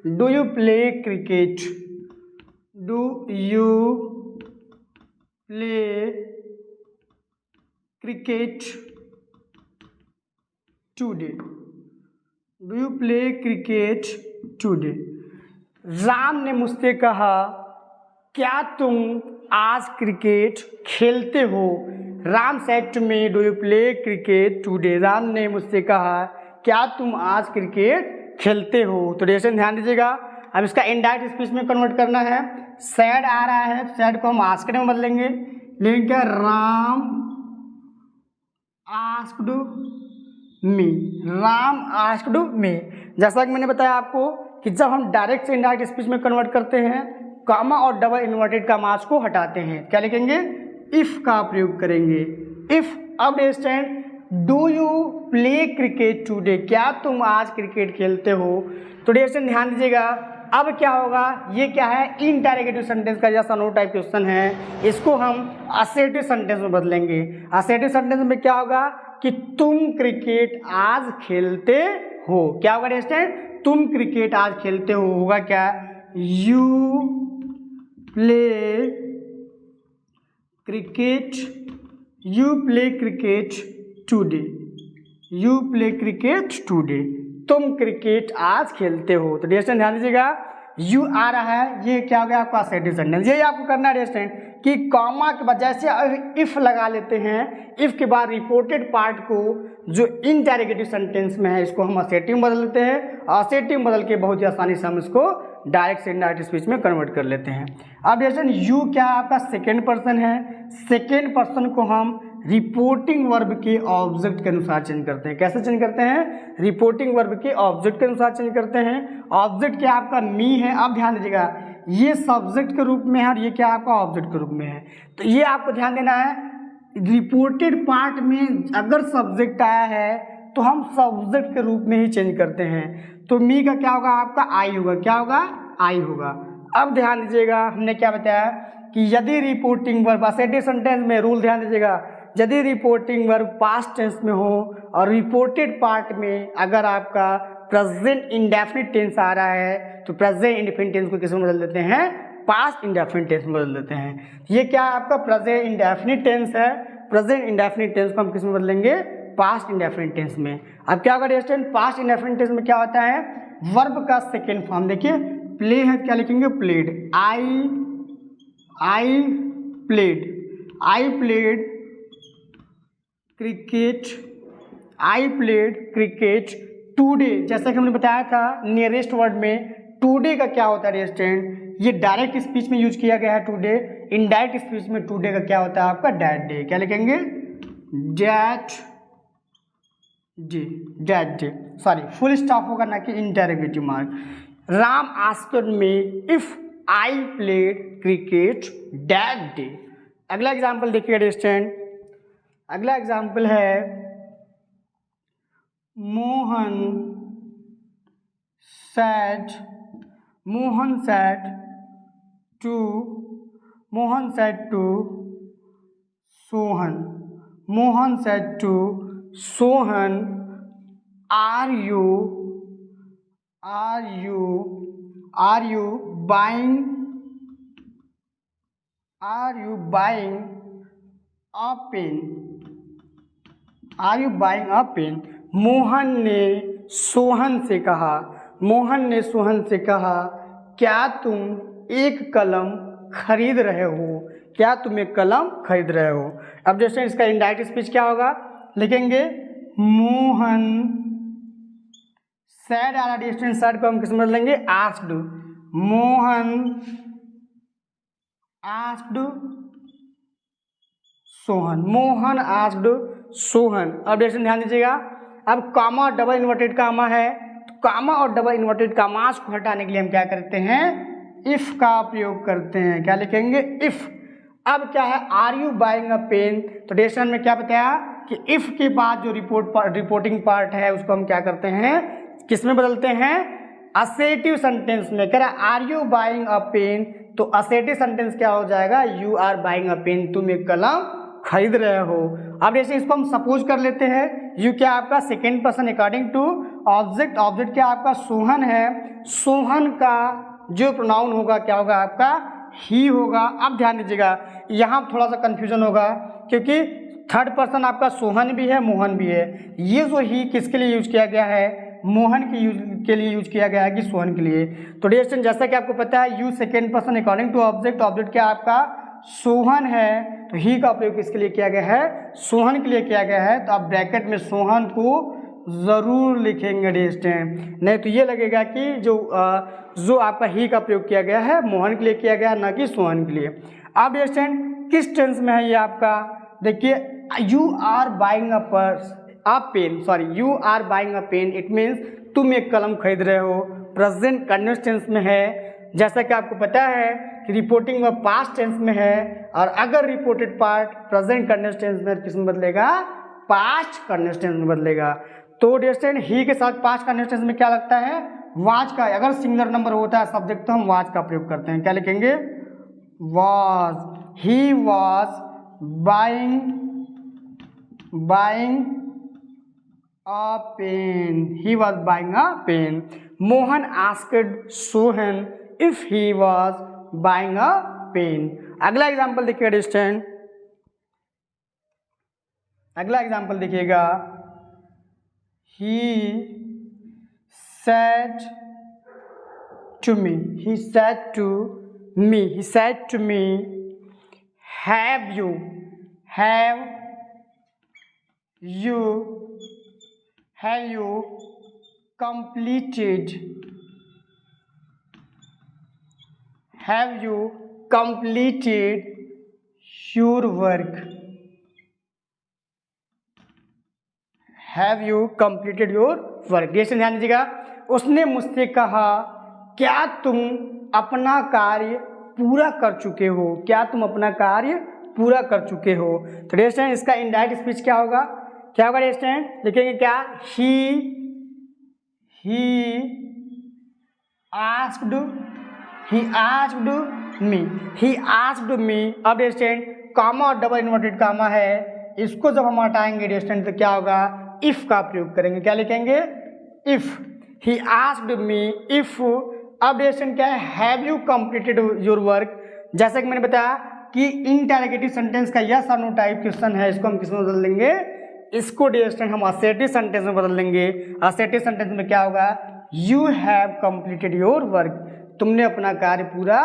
do you play cricket? Do you play cricket today? Do you play cricket today? Ram ने मुझसे कहा, क्या तुम आज क्रिकेट खेलते हो? Ram said to me, do you play cricket today? Ram ने मुझसे कहा, क्या तुम आज क्रिकेट खेलते हो? तो डिरेक्शन ध्यान दीजिएगा। अब इसका इनडायरेक्ट स्पीच में कन्वर्ट करना है। सैड आ रहा है, सैड को हम आस्क्ड में बदलेंगे। लेकिन क्या, राम आस्क्ड मी, राम आस्क्ड मी। जैसा कि मैंने बताया आपको कि जब हम डायरेक्ट से इनडायरेक्ट स्पीच में कन्वर्ट करते हैं, कॉमा और डबल इन्वर्टेड कॉमास को हटाते हैं। क्या लिखेंगे? इफ का प्रयोग करेंगे। इफ। अब understand, do you play cricket today? क्या तुम आज क्रिकेट खेलते हो? तो डिरेक्शन ध्यान दीजिएगा। अब क्या होगा, ये क्या है? इंटरोगेटिव सेंटेंस का जैसा नो टाइप क्वेश्चन है, इसको हम असर्टिव सेंटेंस में बदलेंगे। असर्टिव सेंटेंस में क्या होगा कि तुम क्रिकेट आज खेलते हो। क्या होगा डिरेक्शन? तुम क्रिकेट आज खेलते हो। होगा क्या? You play cricket, you play cricket today. You play cricket today, तुम क्रिकेट आज खेलते हो। तो डिरेक्शन ध्यान दीजिएगा, यू आ रहा है, ये क्या हो गया आपका असर्टिव सेंटेंस। यही आपको करना है डिरेक्शन कि कॉमा के बाद जैसे इफ लगा लेते हैं, इफ के बाद रिपोर्टेड पार्ट को जो इंटरोगेटिव सेंटेंस में है इसको हम असर्टिव में बदल लेते हैं। असर्टिव बदल के बहुत ही आसानी से हम इसको डायरेक्ट से इनडायरेक्ट स्पीच में कन्वर्ट कर लेते हैं। अब डिरेक्शन यू क्या आपका सेकेंड पर्सन है, सेकेंड पर्सन को हम रिपोर्टिंग वर्ब के ऑब्जेक्ट के अनुसार चेंज करते हैं। कैसे चेंज करते हैं? रिपोर्टिंग वर्ब के ऑब्जेक्ट के अनुसार चेंज करते हैं। ऑब्जेक्ट क्या आपका मी है। अब ध्यान दीजिएगा, ये सब्जेक्ट के रूप में है और ये क्या आपका ऑब्जेक्ट के रूप में है। तो ये आपको ध्यान देना है, रिपोर्टेड पार्ट में अगर सब्जेक्ट आया है तो हम सब्जेक्ट के रूप में ही चेंज करते हैं। तो मी का क्या होगा आपका? आई होगा। क्या होगा? आई होगा। अब ध्यान दीजिएगा, हमने क्या बताया कि यदि रिपोर्टिंग वर्ब असर्टिव सेंटेंस में रूल ध्यान दीजिएगा, यदि रिपोर्टिंग वर्ब पास्ट टेंस में हो और रिपोर्टेड पार्ट में अगर आपका प्रेजेंट इंडेफिनिट टेंस आ रहा है तो प्रेजेंट इंडेफिनिट टेंस को किस में बदल देते हैं? पास्ट इंडेफिनिट टेंस में बदल देते हैं। ये क्या आपका प्रेजेंट इंडेफिनिट टेंस है। प्रेजेंट इंडेफिनिट टेंस को हम किस में बदलेंगे? पास्ट इंडेफिनिट टेंस में। अब क्या होगा डिरेक्शन? पास्ट इंडेफिनिट टेंस में क्या होता है? वर्ब का सेकेंड फॉर्म देखिए, प्ले है, क्या लिखेंगे? प्लेड। आई प्लेड क्रिकेट, आई प्लेड क्रिकेट टुडे। जैसा कि हमने बताया था नियरेस्ट वर्ड में टुडे का क्या होता है डिरेक्शन? ये डायरेक्ट स्पीच में यूज किया गया है टुडे। इनडायरेक्ट स्पीच में टुडे का क्या होता है आपका? That day. क्या लिखेंगे? That day, sorry full stop होगा ना कि interrogative mark. Ram asked me if I played cricket that day. अगला एग्जाम्पल देखिएगा डिस्टेंट। अगला एग्जाम्पल है Mohan said to Sohan. Mohan said to Sohan, are you buying a pen? Mohan ने सोहन से कहा, मोहन ने सोहन से कहा, क्या तुम एक कलम खरीद रहे हो, क्या तुम एक कलम खरीद रहे हो। अब जैसे इसका इनडायरेक्ट स्पीच क्या होगा, लिखेंगे मोहन सैड आ रहा है, सैड को हम किस में बदल लेंगे, asked. Mohan asked Sohan, Mohan asked Sohan. अब डिस्टेंस ध्यान दीजिएगा, अब कामा और डबल इन्वर्टेड कामा है, तो कामा और डबल इन्वर्टेड कामास को हटाने के लिए हम क्या करते हैं, इफ का प्रयोग करते हैं। क्या लिखेंगे, इफ। अब क्या है, are you buying a pen, तो डिस्टेंस में क्या बताया कि इफ के बाद जो रिपोर्टिंग पार्ट है उसको हम क्या करते हैं, किस में बदलते हैं, असेटिव सेंटेंस में। कह रहा है are you buying a pen, तो असेटिव सेंटेंस क्या हो जाएगा, you are buying a pen, तुम एक कलम खरीद रहे हो। अब जैसे इसको हम सपोज कर लेते हैं, यू क्या आपका second person according to object, object क्या आपका सोहन है, सोहन का जो प्रोनाउन होगा क्या होगा आपका, ही होगा। अब ध्यान दीजिएगा, यहाँ थोड़ा सा कंफ्यूजन होगा क्योंकि थर्ड पर्सन आपका सोहन भी है, मोहन भी है। ये जो ही किसके लिए यूज किया गया है, मोहन के लिए यूज किया गया है कि सोहन के लिए। तो डिस्टेंस जैसा कि आपको पता है, you second person according to object, object क्या आपका सोहन है, तो ही का प्रयोग किसके लिए किया गया है, सोहन के लिए किया गया है। तो आप ब्रैकेट में सोहन को जरूर लिखेंगे डिस्टेंस, नहीं तो ये लगेगा कि जो आपका ही का प्रयोग किया गया है मोहन के लिए किया गया, ना कि सोहन के लिए। अब डिस्टेंस किस टेंस में है ये आपका, देखिए you are buying a purse a pen, sorry you are buying a pen, it means तुम एक कलम खरीद रहे हो, प्रेजेंट कंटिन्यूअस टेंस में है। जैसा कि आपको पता है कि रिपोर्टिंग में पास्ट टेंस में है, और अगर reported part present continuous tense में किस में बदलेगा, पास्ट कंटिन्यूअस टेंस में बदलेगा। तो डिस्टेंस ही के साथ पास्ट कंटिन्यूअस टेंस में क्या लगता है, वाज का। अगर सिंगुलर नंबर होता है सब्जेक्ट तो हम वाज का प्रयोग करते हैं। क्या लिखेंगे, was, he was buying a pen, he was buying a pen. Mohan asked Sohan if he was buying a pen. अगला एग्जाम्पल देखिएगा डिस्टेंस, अगला एग्जाम्पल देखिएगा, he said to me, he said to me, he said to me, have you completed your work, have you completed your work। जैसे ध्यान दीजिएगा, उसने मुझसे कहा क्या तुम अपना कार्य पूरा कर चुके हो, क्या तुम अपना कार्य पूरा कर चुके हो। तो डिस्टेंस इसका इनडायरेक्ट स्पीच क्या होगा, क्या होगा डिस्टेंस, लिखेंगे क्या, he asked me। अब डिस्टेंस कामा और डबल इन्वर्टेड कामा है, इसको जब हम हटाएंगे डिस्टेंस तो क्या होगा, इफ का प्रयोग करेंगे। क्या लिखेंगे, if, he asked me if। अब डिस्टेंस क्या है, have you completed your work. जैसा कि मैंने बताया कि इंटरोगेटिव सेंटेंस का यस और नो टाइप क्वेश्चन है, इसको हम किस में बदल देंगे, इसको डिस्टेंस हम असेटिव सेंटेंस में बदल देंगे। असेटिव सेंटेंस में क्या होगा, you have completed your work, तुमने अपना कार्य पूरा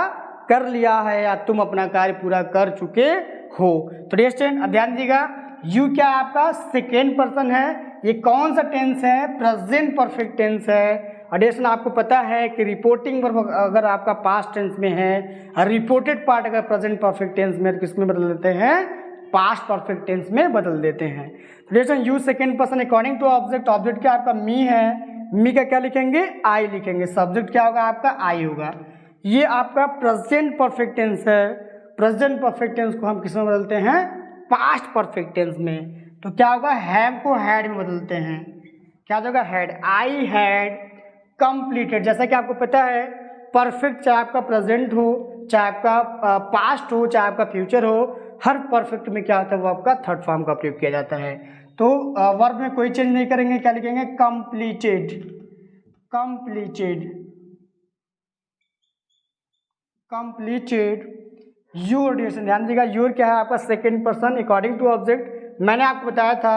कर लिया है या तुम अपना कार्य पूरा कर चुके हो। तो डिस्टेंस अब ध्यान दीजिएगा, यू क्या आपका सेकेंड पर्सन है, ये कौन सा टेंस है, प्रेजेंट परफेक्ट टेंस है। डिस्टेंस आपको पता है कि रिपोर्टिंग वर्ब अगर आपका पास्ट टेंस में है और रिपोर्टेड पार्ट अगर प्रेजेंट परफेक्ट टेंस में, किस में बदल देते हैं, पास्ट परफेक्ट टेंस में बदल देते हैं। तो distance you second person according to object, object क्या आपका मी है, मी का क्या लिखेंगे, आई लिखेंगे, सब्जेक्ट क्या होगा आपका आई होगा। ये आपका प्रेजेंट परफेक्ट टेंस है, प्रेजेंट परफेक्ट टेंस को हम किस में बदलते हैं, पास्ट परफेक्ट टेंस में। तो क्या होगा, हैव को हैड में बदलते हैं, क्या होगा, हैड, आई हैड कंप्लीटेड। जैसा कि आपको पता है परफेक्ट चाहे आपका प्रेजेंट हो, चाहे आपका पास्ट हो, चाहे आपका फ्यूचर हो, हर परफेक्ट में क्या होता है वो आपका थर्ड फॉर्म का प्रयोग किया जाता है। तो वर्ब में कोई चेंज नहीं करेंगे, क्या लिखेंगे, कंप्लीटेड, योर। ध्यान दीजिएगा, योर क्या है आपका second person according to object. मैंने आपको बताया था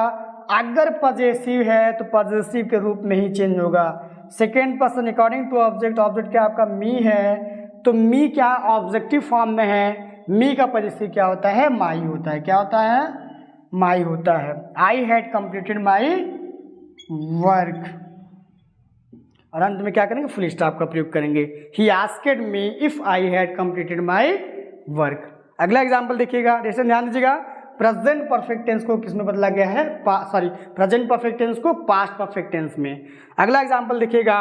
अगर पजेसिव है तो पजेसिव के रूप में ही चेंज होगा। Second person according to object, object क्या आपका मी है, तो मी क्या ऑब्जेक्टिव फॉर्म में है, मी का पजेसिव क्या होता है, माई होता है। क्या होता है, माई होता है। I had completed my work, और अंत में क्या करेंगे, फुल स्टॉप का प्रयोग करेंगे। ही asked me if I had completed my work. अगला एग्जाम्पल देखिएगा, जैसे ध्यान दीजिएगा, प्रेजेंट परफेक्ट टेंस को किस में बदला गया है, प्रेजेंट परफेक्ट टेंस को पास्ट परफेक्ट टेंस में। अगला एग्जाम्पल देखिएगा,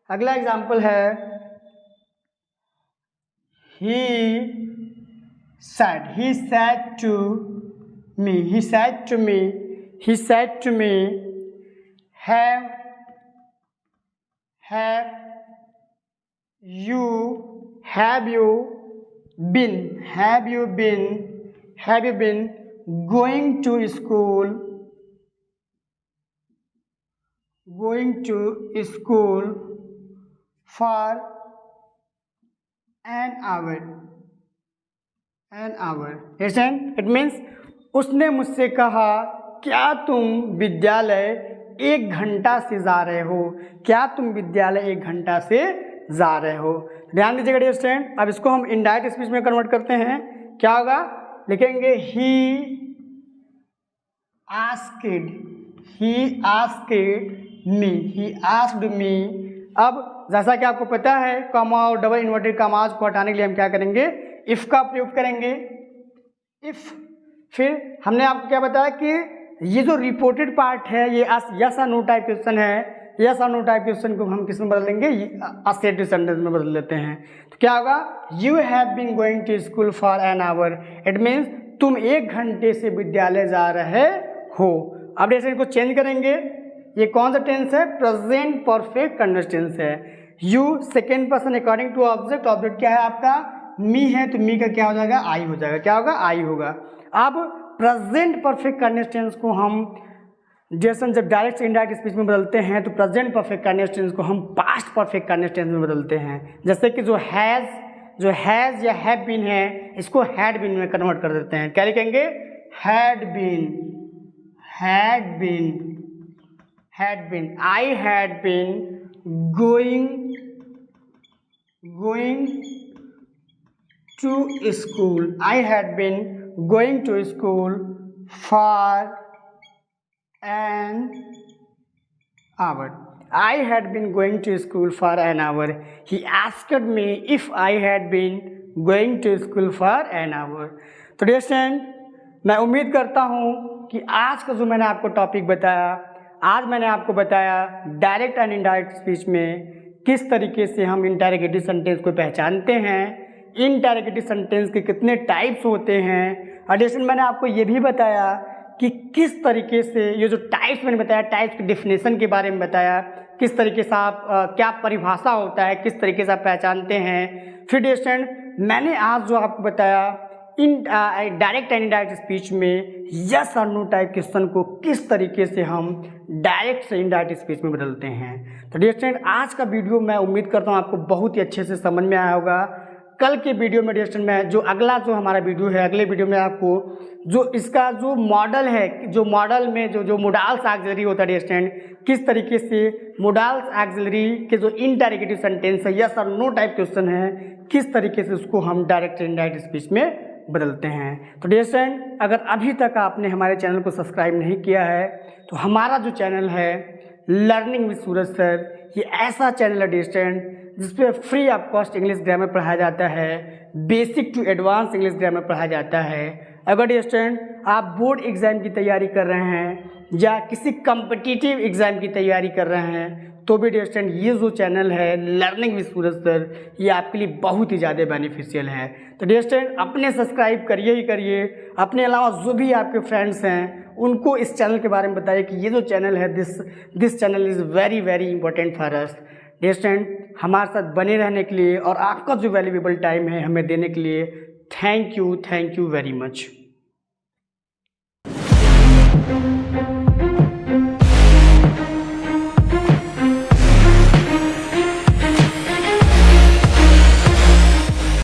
अगला एग्जाम्पल है he said to me, have you been going to school for an hour? It means उसने मुझसे कहा क्या तुम विद्यालय 1 घंटा से जा रहे हो, क्या तुम विद्यालय 1 घंटा से जा रहे हो। ध्यान दीजिएगा डियर स्टूडेंट, अब इसको हम इनडायरेक्ट स्पीच में कन्वर्ट करते हैं। क्या होगा, लिखेंगे ही आस्क्ड मी। अब जैसा कि आपको पता है, कॉमा और डबल इन्वर्टेड कॉमास को हटाने के लिए हम क्या करेंगे, इफ का प्रयोग करेंगे। इफ, फिर हमने आपको क्या बताया कि ये जो रिपोर्टेड पार्ट है ये यस और नो टाइप क्वेश्चन है। यस और नो टाइप क्वेश्चन को हम किस में बदल देंगे, अस्सेटिव सेंटेंस में बदल देते हैं। तो क्या होगा, you have been going to school for an hour. It means तुम 1 घंटे से विद्यालय जा रहे हो। अब जैसे इनको चेंज करेंगे, ये कौन सा टेंस है, प्रेजेंट परफेक्ट कंटिन्यूअस टेंस है। You second person according to object, object क्या है आपका, मी है, तो मी का क्या हो जाएगा, आई हो जाएगा। क्या होगा, आई होगा। अब प्रेजेंट परफेक्ट कंटिन्यूअस टेंस को हम जैसे जब डायरेक्ट से इनडायरेक्ट स्पीच में बदलते हैं तो प्रेजेंट परफेक्ट कंटिन्यूअस टेंस को हम पास्ट परफेक्ट कंटिन्यूअस टेंस में बदलते हैं। जैसे कि जो हैज़ या हैव बीन है, इसको हैड बीन में कन्वर्ट कर देते हैं। क्या लिखेंगे, had been. I had been going to school. I had been going to school for an hour. I had been going to school for an hour. He asked me if I had been going to school for an hour. तो dear student, मैं उम्मीद करता हूँ कि आज का जो मैंने आपको टॉपिक बताया, आज मैंने आपको बताया डायरेक्ट एंड इनडायरेक्ट स्पीच में किस तरीके से हम इंटरोगेटिव सेंटेंस को पहचानते हैं, इंटरोगेटिव सेंटेंस के कितने टाइप्स होते हैं। और डियर स्टूडेंट, मैंने आपको ये भी बताया कि किस तरीके से ये जो टाइप्स मैंने बताया, टाइप्स की डेफिनेशन के बारे में बताया, किस तरीके से आप क्या परिभाषा होता है, किस तरीके से आप पहचानते हैं। फिर डियर स्टूडेंट, मैंने आज जो आपको बताया in direct and indirect speech में यस और नो टाइप क्वेश्चन को किस तरीके से हम डायरेक्ट से इनडायरेक्ट स्पीच में बदलते हैं। तो डियर स्टूडेंट, आज का वीडियो मैं उम्मीद करता हूँ आपको बहुत ही अच्छे से समझ में आया होगा। कल के वीडियो में डियर स्टूडेंट में जो अगला जो हमारा वीडियो है, अगले वीडियो में आपको जो इसका जो मॉडल है, जो मॉडल में जो मोडाल्स ऑक्सिलरी होता है डियर स्टूडेंट, किस तरीके से मोडाल्स ऑक्सिलरी के जो इंटरोगेटिव सेंटेंस है, यस और नो टाइप क्वेश्चन है, किस तरीके से उसको हम डायरेक्ट इनडायरेक्ट स्पीच में बदलते हैं। तो डियर स्टूडेंट, अगर अभी तक आपने हमारे चैनल को सब्सक्राइब नहीं किया है तो हमारा जो चैनल है लर्निंग विद सूरज सर, ये ऐसा चैनल है डियर स्टूडेंट जिसपे free of cost English grammar पढ़ाया जाता है, basic to advance English grammar पढ़ाया जाता है। अगर डियर स्टूडेंट आप बोर्ड एग्जाम की तैयारी कर रहे हैं या किसी कम्पिटिटिव एग्जाम की तैयारी कर रहे हैं तो भी डियर स्टूडेंट ये जो चैनल है लर्निंग विद सूरज सर, ये आपके लिए बहुत ही ज़्यादा बेनिफिशियल है। तो डियर स्टूडेंट, अपने सब्सक्राइब करिए ही करिए, अपने अलावा जो भी आपके फ्रेंड्स हैं उनको इस चैनल के बारे में बताइए कि ये जो चैनल है this channel is very very important for us. Dear student, हमारे साथ बने रहने के लिए और आपका जो वैल्यूएबल टाइम है हमें देने के लिए थैंक यू वेरी मच।